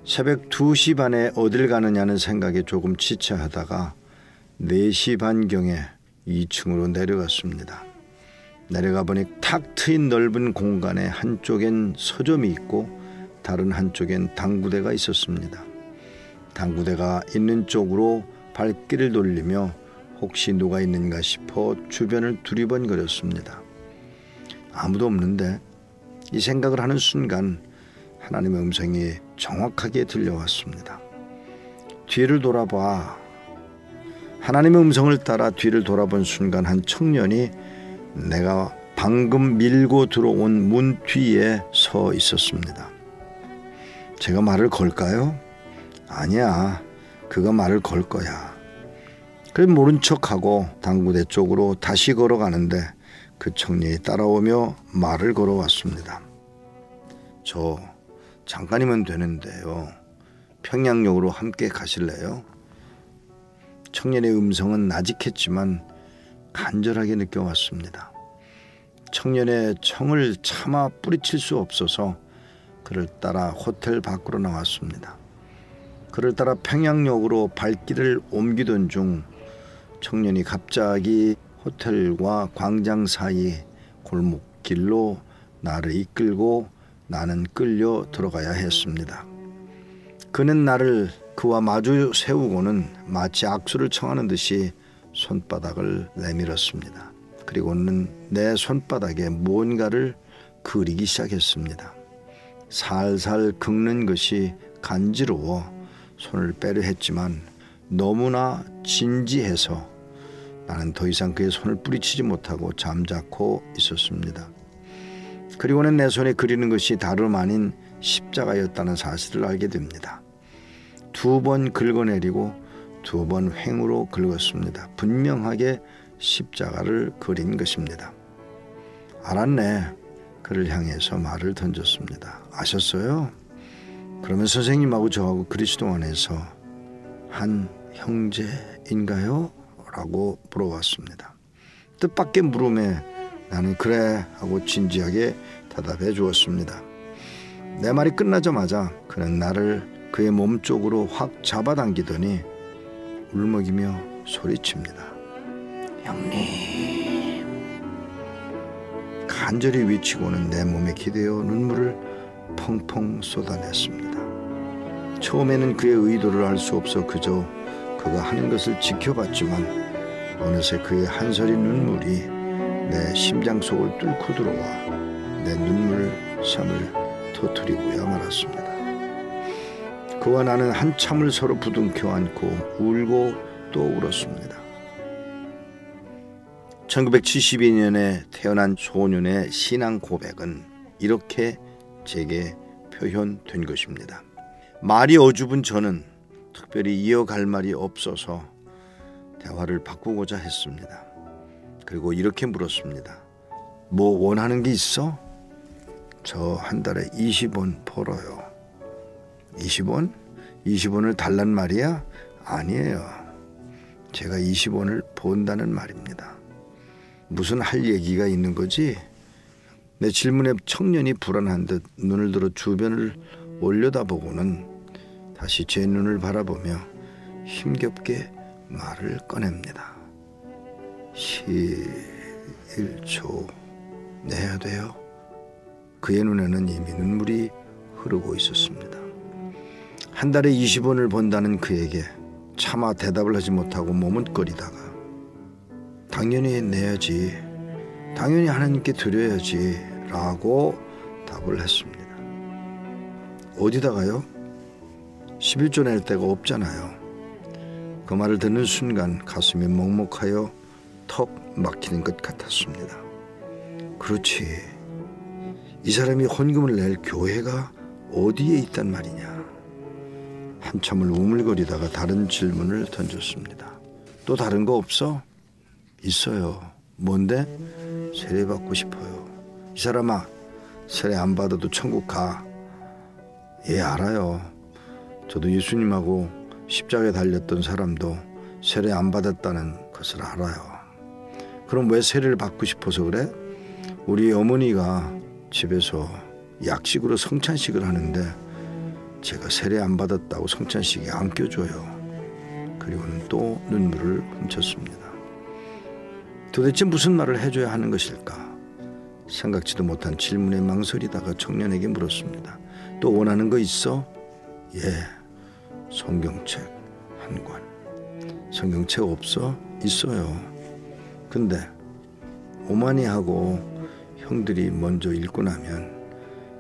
새벽 2시 반에 어딜 가느냐는 생각에 조금 지체하다가 4시 반경에 2층으로 내려갔습니다. 내려가 보니 탁 트인 넓은 공간에 한쪽엔 서점이 있고 다른 한쪽엔 당구대가 있었습니다. 당구대가 있는 쪽으로 발길을 돌리며 혹시 누가 있는가 싶어 주변을 두리번거렸습니다. 아무도 없는데 이 생각을 하는 순간 하나님의 음성이 정확하게 들려왔습니다. 뒤를 돌아봐. 하나님의 음성을 따라 뒤를 돌아본 순간 한 청년이 내가 방금 밀고 들어온 문 뒤에 서 있었습니다. 제가 말을 걸까요? 아니야, 그가 말을 걸 거야. 그래서 모른 척하고 당구대 쪽으로 다시 걸어가는데 그 청년이 따라오며 말을 걸어왔습니다. 저 잠깐이면 되는데요. 평양역으로 함께 가실래요? 청년의 음성은 나직했지만 간절하게 느껴왔습니다. 청년의 청을 차마 뿌리칠 수 없어서 그를 따라 호텔 밖으로 나왔습니다. 그를 따라 평양역으로 발길을 옮기던 중 청년이 갑자기 호텔과 광장 사이 골목길로 나를 이끌고 나는 끌려 들어가야 했습니다. 그는 나를 그와 마주 세우고는 마치 악수를 청하는 듯이 손바닥을 내밀었습니다. 그리고는 내 손바닥에 뭔가를 그리기 시작했습니다. 살살 긁는 것이 간지러워 손을 빼려 했지만 너무나 진지해서 나는 더 이상 그의 손을 뿌리치지 못하고 잠자코 있었습니다. 그리고는 내 손에 그리는 것이 다름 아닌 십자가였다는 사실을 알게 됩니다. 2번 긁어내리고 2번 횡으로 긁었습니다. 분명하게 십자가를 그린 것입니다. 알았네. 그를 향해서 말을 던졌습니다. 아셨어요? 그러면 선생님하고 저하고 그리스도 안에서 한 형제인가요? 라고 물어봤습니다. 뜻밖의 물음에 나는 그래 하고 진지하게 대답해 주었습니다. 내 말이 끝나자마자 그는 나를 그의 몸 쪽으로 확 잡아당기더니 울먹이며 소리칩니다. 형님. 간절히 외치고는 내 몸에 기대어 눈물을 펑펑 쏟아냈습니다. 처음에는 그의 의도를 알 수 없어 그저 그가 하는 것을 지켜봤지만 어느새 그의 한 서리 눈물이 내 심장 속을 뚫고 들어와 내 눈물샘을 터뜨리고야 말았습니다. 그와 나는 한참을 서로 부둥켜 안고 울고 또 울었습니다. 1972년에 태어난 소년의 신앙 고백은 이렇게 제게 표현된 것입니다. 말이 어줍은 저는 특별히 이어갈 말이 없어서 대화를 바꾸고자 했습니다. 그리고 이렇게 물었습니다. 뭐 원하는 게 있어? 저 한 달에 20원 벌어요. 20원? 20원을 달란 말이야? 아니에요. 제가 20원을 번다는 말입니다. 무슨 할 얘기가 있는 거지? 내 질문에 청년이 불안한 듯 눈을 들어 주변을 올려다보고는 다시 제 눈을 바라보며 힘겹게 말을 꺼냅니다. 1초 내야 돼요. 그의 눈에는 이미 눈물이 흐르고 있었습니다. 한 달에 20원을 번다는 그에게 차마 대답을 하지 못하고 머뭇거리다가 당연히 내야지, 당연히 하나님께 드려야지 라고 답을 했습니다. 어디다가요? 11조 낼 데가 없잖아요. 그 말을 듣는 순간 가슴이 먹먹하여 턱 막히는 것 같았습니다. 그렇지, 이 사람이 헌금을 낼 교회가 어디에 있단 말이냐. 한참을 우물거리다가 다른 질문을 던졌습니다. 또 다른 거 없어? 있어요. 뭔데? 세례 받고 싶어요. 이 사람아, 세례 안 받아도 천국 가. 예, 알아요. 저도 예수님하고 십자가에 달렸던 사람도 세례 안 받았다는 것을 알아요. 그럼 왜 세례를 받고 싶어서 그래? 우리 어머니가 집에서 약식으로 성찬식을 하는데 제가 세례 안 받았다고 성찬식에 안 껴줘요. 그리고는 또 눈물을 훔쳤습니다. 도대체 무슨 말을 해줘야 하는 것일까? 생각지도 못한 질문에 망설이다가 청년에게 물었습니다. 또 원하는 거 있어? 예, 성경책 한 권. 성경책 없어? 있어요. 근데 오마니하고 형들이 먼저 읽고 나면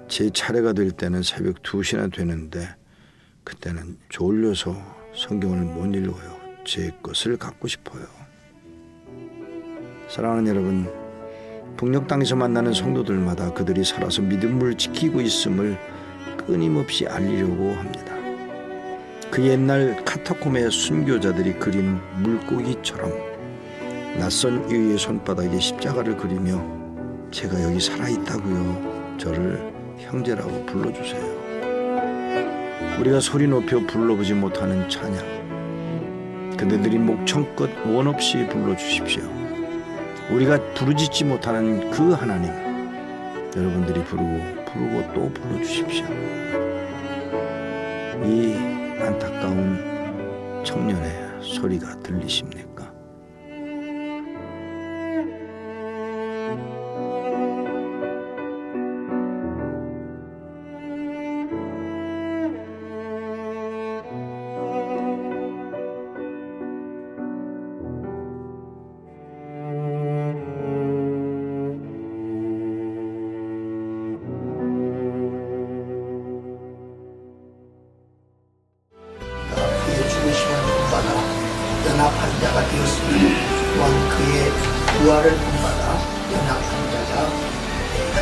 제 차례가 될 때는 새벽 2시나 되는데 그때는 졸려서 성경을 못 읽어요. 제 것을 갖고 싶어요. 사랑하는 여러분, 북녘 땅에서 만나는 성도들마다 그들이 살아서 믿음을 지키고 있음을 끊임없이 알리려고 합니다. 그 옛날 카타콤의 순교자들이 그린 물고기처럼 낯선 이의 손바닥에 십자가를 그리며 제가 여기 살아있다고요. 저를 형제라고 불러주세요. 우리가 소리 높여 불러보지 못하는 찬양, 그대들이 목청껏 원없이 불러주십시오. 우리가 부르짖지 못하는 그 하나님, 여러분들이 부르고 또 불러주십시오. 이 안타까운 청년의 소리가 들리십니까? 그의 죽으심을 본받아 연합한 자가 되었으니 또한 그의 부활을 본받아 연합한 자가 되리라.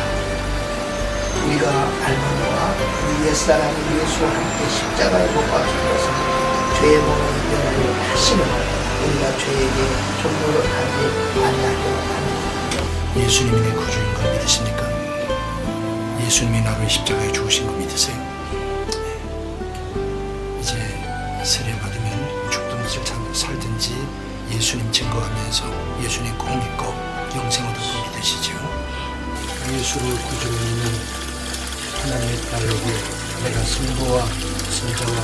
우리가 알므로와 우리 옛사람이 예수와 함께 십자가에 못 박힌 것은 죄의 몸을 면하여 하심을 우리가 죄에게 종노릇하지 아니하려 합니다. 예수님이 내 구주인 걸 믿으십니까? 예수님이 나를 위해 십자가에 죽으신 걸 믿으세요? 이제 세례 받으면 죽든지 살든지 예수님 증거하면서 예수님 꼭 믿고 영생 얻을 거 믿으시죠? 예수를 구주로 믿는 하나님의 딸에게 내가 성부와 성자와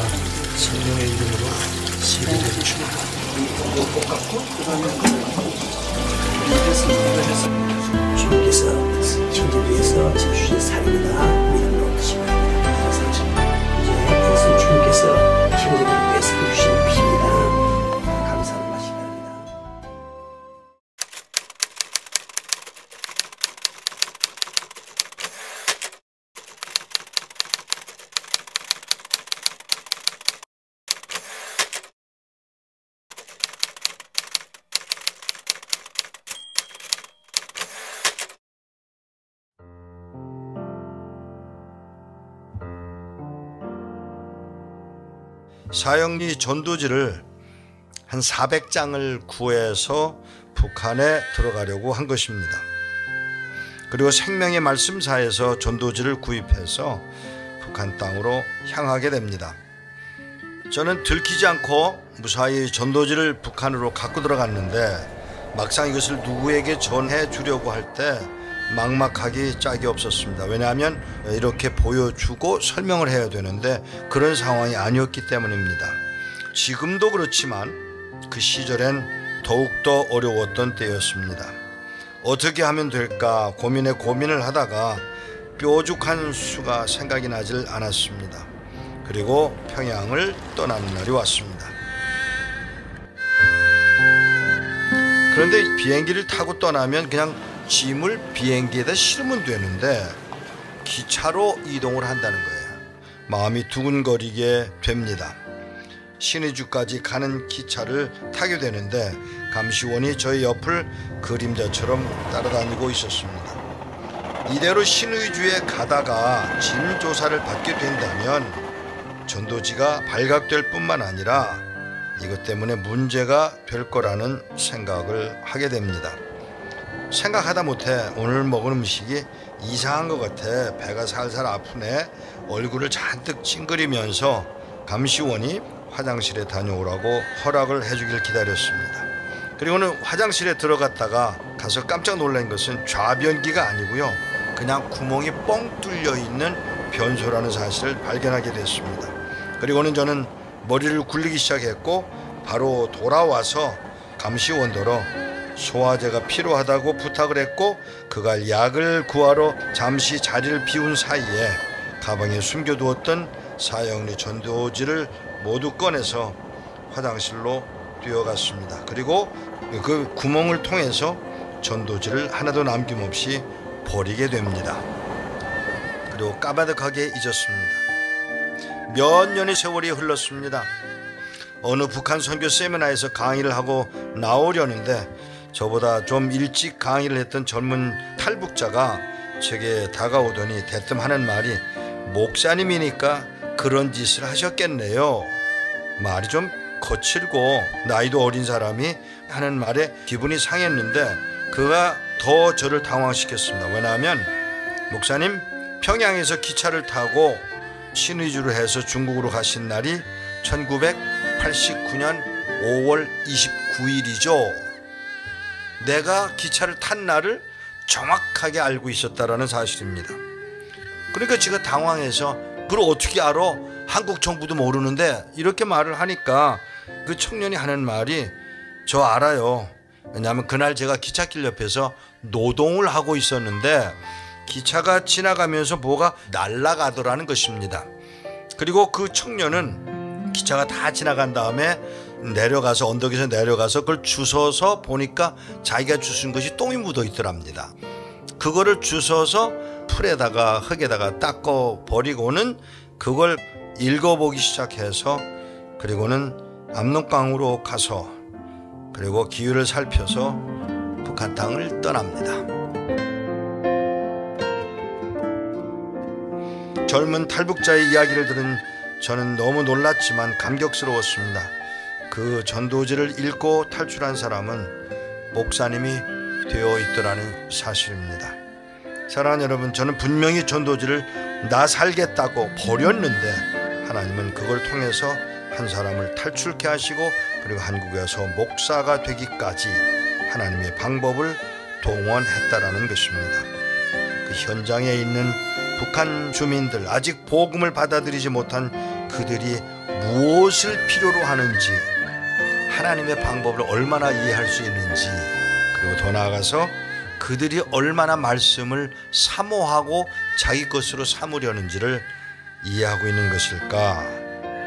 성령의 이름으로 세례를 주옵니다. 주님께서 천지주에서 제주의 살인이나 믿음을 얻으시고 이제 이것은 주님께서 천지를 위해 살주신 피입니다. 감사를 마시기 바랍니다. 사형리 전도지를 한 400장을 구해서 북한에 들어가려고 한 것입니다. 그리고 생명의 말씀사에서 전도지를 구입해서 북한 땅으로 향하게 됩니다. 저는 들키지 않고 무사히 전도지를 북한으로 갖고 들어갔는데 막상 이것을 누구에게 전해 주려고 할 때 막막하기 짝이 없었습니다. 왜냐하면 이렇게 보여주고 설명을 해야 되는데 그런 상황이 아니었기 때문입니다. 지금도 그렇지만 그 시절엔 더욱더 어려웠던 때였습니다. 어떻게 하면 될까 고민을 하다가 뾰족한 수가 생각이 나질 않았습니다. 그리고 평양을 떠나는 날이 왔습니다. 그런데 비행기를 타고 떠나면 그냥 짐을 비행기에다 실으면 되는데 기차로 이동을 한다는 거예요. 마음이 두근거리게 됩니다. 신의주까지 가는 기차를 타게 되는데 감시원이 저희 옆을 그림자처럼 따라다니고 있었습니다. 이대로 신의주에 가다가 짐 조사를 받게 된다면 전도지가 발각될 뿐만 아니라 이것 때문에 문제가 될 거라는 생각을 하게 됩니다. 생각하다 못해 오늘 먹은 음식이 이상한 것 같아 배가 살살 아프네 얼굴을 잔뜩 찡그리면서 감시원이 화장실에 다녀오라고 허락을 해주길 기다렸습니다. 그리고는 화장실에 들어갔다가 가서 깜짝 놀란 것은 좌변기가 아니고요, 그냥 구멍이 뻥 뚫려 있는 변소라는 사실을 발견하게 됐습니다. 그리고는 저는 머리를 굴리기 시작했고 바로 돌아와서 감시원더러 소화제가 필요하다고 부탁을 했고 그가 약을 구하러 잠시 자리를 비운 사이에 가방에 숨겨두었던 사형리 전도지를 모두 꺼내서 화장실로 뛰어갔습니다. 그리고 그 구멍을 통해서 전도지를 하나도 남김없이 버리게 됩니다. 그리고 까마득하게 잊었습니다. 몇 년의 세월이 흘렀습니다. 어느 북한 선교 세미나에서 강의를 하고 나오려는데 저보다 좀 일찍 강의를 했던 젊은 탈북자가 제게 다가오더니 대뜸 하는 말이 목사님이니까 그런 짓을 하셨겠네요. 말이 좀 거칠고 나이도 어린 사람이 하는 말에 기분이 상했는데 그가 더 저를 당황시켰습니다. 왜냐하면 목사님 평양에서 기차를 타고 신의주를 해서 중국으로 가신 날이 1989년 5월 29일이죠. 내가 기차를 탄 날을 정확하게 알고 있었다라는 사실입니다. 그러니까 제가 당황해서 그걸 어떻게 알아? 한국 정부도 모르는데 이렇게 말을 하니까 그 청년이 하는 말이 저 알아요. 왜냐하면 그날 제가 기찻길 옆에서 노동을 하고 있었는데 기차가 지나가면서 뭐가 날아가더라는 것입니다. 그리고 그 청년은 기차가 다 지나간 다음에 내려가서 언덕에서 내려가서 그걸 주워서 보니까 자기가 주운 것이 똥이 묻어 있더랍니다. 그거를 주워서 풀에다가 흙에다가 닦아 버리고는 그걸 읽어보기 시작해서 그리고는 압록강으로 가서 그리고 기후를 살펴서 북한 땅을 떠납니다. 젊은 탈북자의 이야기를 들은 저는 너무 놀랐지만 감격스러웠습니다. 그 전도지를 읽고 탈출한 사람은 목사님이 되어 있더라는 사실입니다. 사랑하는 여러분, 저는 분명히 전도지를 나 살겠다고 버렸는데 하나님은 그걸 통해서 한 사람을 탈출케 하시고 그리고 한국에서 목사가 되기까지 하나님의 방법을 동원했다라는 것입니다. 그 현장에 있는 북한 주민들, 아직 복음을 받아들이지 못한 그들이 무엇을 필요로 하는지, 하나님의 방법을 얼마나 이해할 수 있는지, 그리고 더 나아가서 그들이 얼마나 말씀을 사모하고 자기 것으로 삼으려는지를 이해하고 있는 것일까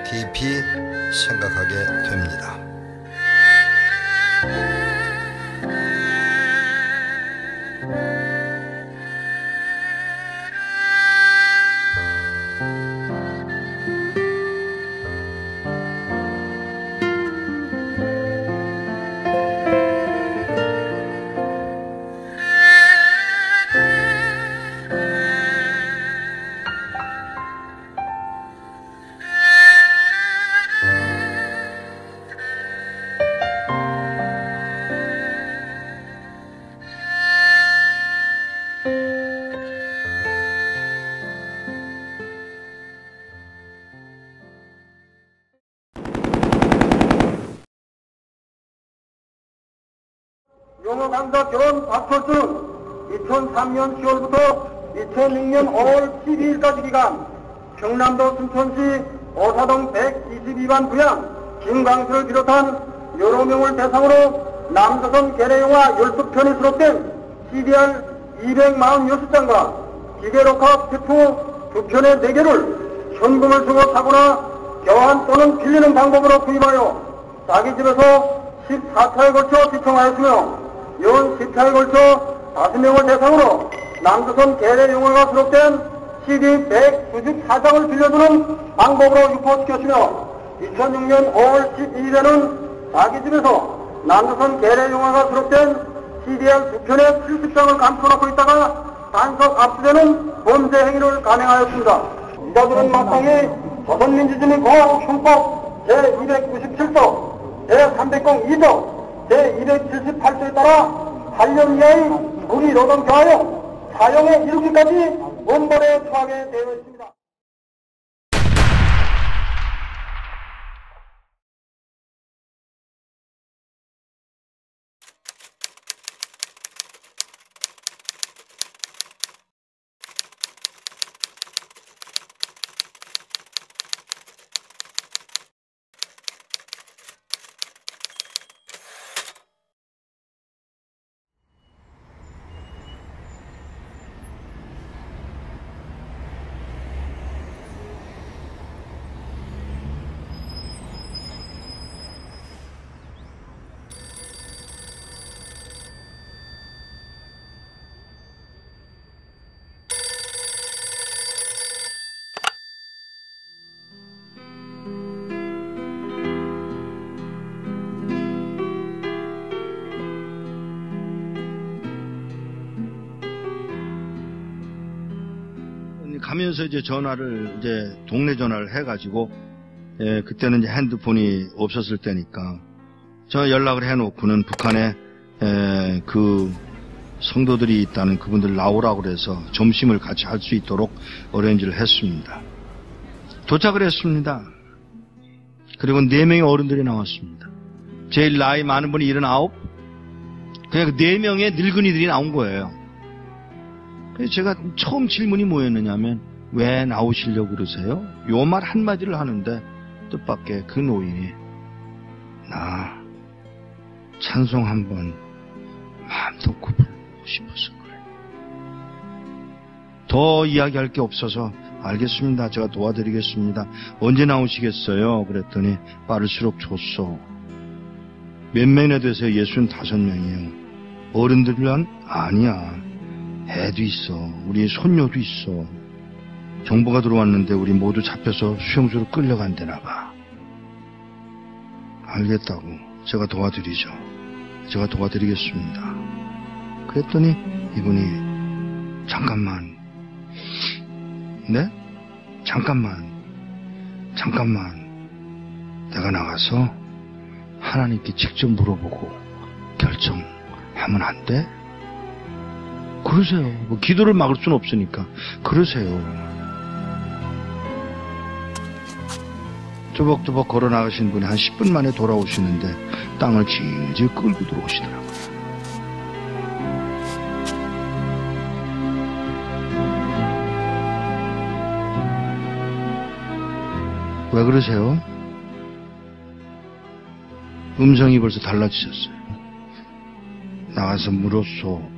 깊이 생각하게 됩니다. 영어 강사 결혼 박철수는 2003년 10월부터 2006년 5월 12일까지 기간 경남도 순천시 오사동 122반 부양 김광수를 비롯한 여러 명을 대상으로 남조선 계례영화 12편이 수록된 CDR 246장과 기계록화 테프 2편의 4개를 현금을 주고 사거나 교환 또는 빌리는 방법으로 구입하여 자기 집에서 14차에 걸쳐 시청하였으며 연 10차에 걸쳐 5명을 대상으로 남조선 계례 영화가 수록된 CD 194장을 빌려주는 방법으로 유포시켰으며 2006년 5월 12일에는 자기 집에서 남조선 계례 영화가 수록된 CDR 2편의 70장을 감춰놓고 있다가 단속 압수되는 범죄 행위를 감행하였습니다. 이자들은 마땅히 조선민주주의 공화국 형법 제297조, 제302조, 제278조에 따라 8년 이하의 무리노동 교화형 사형에 이르기까지 원본에 처하게 되어 있습니다. 가면서 이제 전화를 이제 동네 전화를 해가지고 그때는 이제 핸드폰이 없었을 때니까 저 연락을 해놓고는 북한에 그 성도들이 있다는 그분들 나오라고 그래서 점심을 같이 할 수 있도록 어레인지를 했습니다. 도착을 했습니다. 그리고 4명의 어른들이 나왔습니다. 제일 나이 많은 분이 79, 그냥 4명의 늙은이들이 나온 거예요. 그래서 제가 처음 질문이 뭐였느냐면 왜 나오시려고 그러세요? 요 말 한마디를 하는데 뜻밖의 그 노인이 나 찬송 한번 마음 놓고 부르고 싶어서 그래. 더 이야기할 게 없어서 알겠습니다. 제가 도와드리겠습니다. 언제 나오시겠어요? 그랬더니 빠를수록 좋소. 몇 명이나 되세요? 65명이에요. 어른들은 아니야. 애도 있어. 우리 손녀도 있어. 정보가 들어왔는데 우리 모두 잡혀서 수용소로 끌려간다나 봐. 알겠다고. 제가 도와드리죠. 제가 도와드리겠습니다. 그랬더니 이분이 잠깐만. 네? 잠깐만. 내가 나가서 하나님께 직접 물어보고 결정하면 안 돼? 그러세요. 뭐 기도를 막을 수는 없으니까. 그러세요. 조벅조벅 걸어 나가신 분이 한 10분 만에 돌아오시는데 땅을 질질 끌고 들어오시더라고요. 왜 그러세요? 음성이 벌써 달라지셨어요. 나가서 물었소.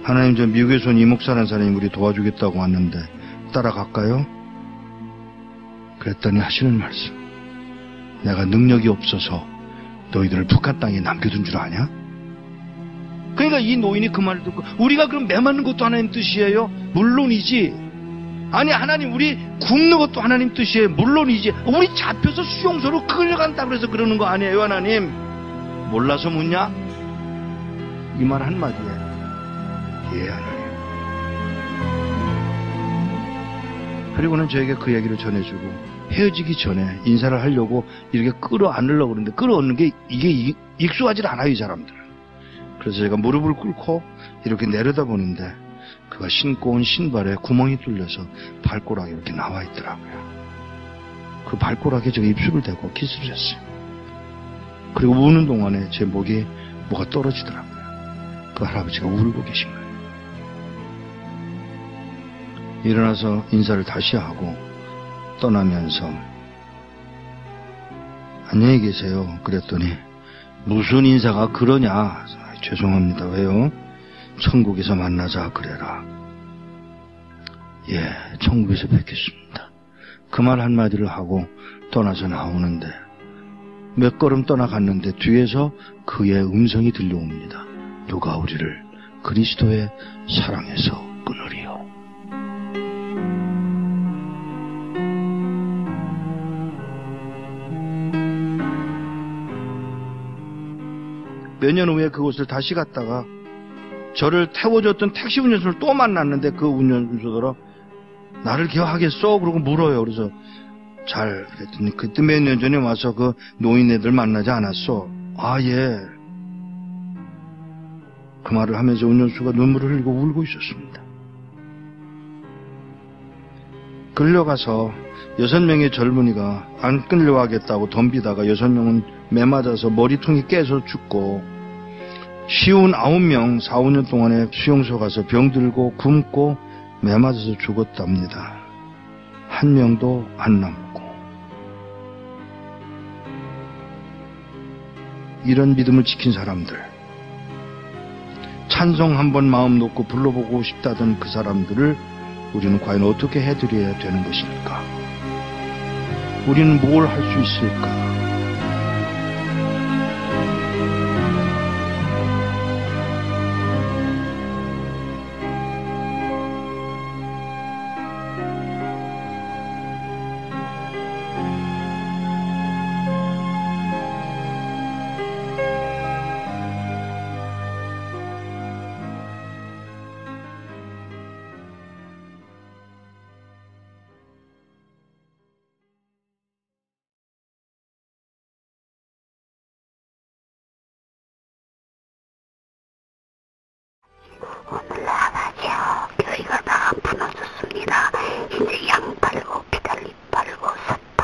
하나님, 저 미국에서 온 이목사라는 사람이 우리 도와주겠다고 왔는데 따라갈까요? 그랬더니 하시는 말씀. 내가 능력이 없어서 너희들을 북한 땅에 남겨둔 줄 아냐? 그러니까 이 노인이 그 말을 듣고 우리가 그럼 매맞는 것도 하나님 뜻이에요? 물론이지. 아니 하나님 우리 굶는 것도 하나님 뜻이에요? 물론이지. 우리 잡혀서 수용소로 끌려간다고 해서 그러는 거 아니에요 하나님? 몰라서 묻냐? 이 말 한마디에 예 하나님. 그리고는 저에게 그 얘기를 전해주고 헤어지기 전에 인사를 하려고 이렇게 끌어안으려고 그러는데 끌어안는 게 이게 익숙하지 않아요 이 사람들. 그래서 제가 무릎을 꿇고 이렇게 내려다보는데 그가 신고 온 신발에 구멍이 뚫려서 발가락이 이렇게 나와 있더라고요. 그 발가락에 제가 입술을 대고 키스를 했어요. 그리고 우는 동안에 제 목에 뭐가 떨어지더라고요. 그 할아버지가 울고 계신 거예요. 일어나서 인사를 다시 하고 떠나면서 안녕히 계세요. 그랬더니 무슨 인사가 그러냐. 죄송합니다. 왜요? 천국에서 만나자 그래라. 예, 천국에서 뵙겠습니다. 그 말 한마디를 하고 떠나서 나오는데 몇 걸음 떠나갔는데 뒤에서 그의 음성이 들려옵니다. 누가 우리를 그리스도의 사랑에서 끊으리요. 몇 년 후에 그곳을 다시 갔다가 저를 태워줬던 택시 운전수를 또 만났는데 그 운전수더러 나를 기억하겠어? 그러고 물어요. 그래서 잘 그랬더니 그때 몇 년 전에 와서 그 노인네들 만나지 않았어? 아 예. 그 말을 하면서 운전수가 눈물을 흘리고 울고 있었습니다. 끌려가서 6명의 젊은이가 안 끌려가겠다고 덤비다가 6명은 매맞아서 머리통이 깨서 죽고 쉬운 9명 4, 5년 동안에 수용소 가서 병들고 굶고 매맞아서 죽었답니다. 한 명도 안 남고. 이런 믿음을 지킨 사람들, 찬송 한번 마음 놓고 불러보고 싶다던 그 사람들을 우리는 과연 어떻게 해드려야 되는 것일까? 우리는 뭘 할 수 있을까?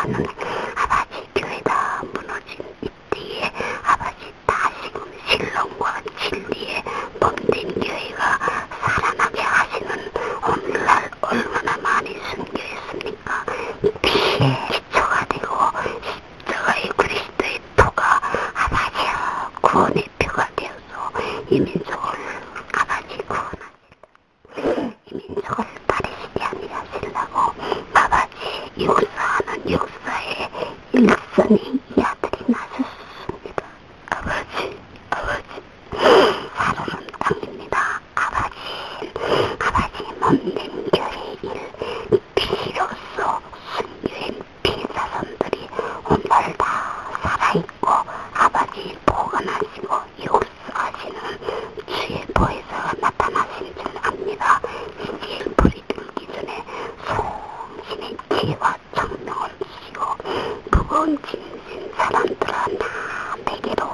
기뻐하는 아버지 교회가 무너진 이때에 아버지 다시금 신론과 진리에 몸된 교회가 살아나게 하시는 오늘날 얼마나 많이 순교했습니까? 피에 기초가 되고 십자가의 그리스도의 토가 아버지여 구원의 표가 되어서 이 민족을 아버지 구원하시고 이 민족을 버리시지 아니하시려고 아버지 역사하는 역사의 일선이 이 아들이 나셨습니다. 아버지 사로른 땅입니다. 아버지 몸된 교회의 일 피로써 순교인 피사선들이 오늘 다 살아있고 아버지 보관하시고 역사하시는 주의 보혜사가 나타나신 줄 압니다. 이제 불이 들기 전에 성신의 지혜와 청명을 주시고 무거운 짐진 사람들아 나 내게로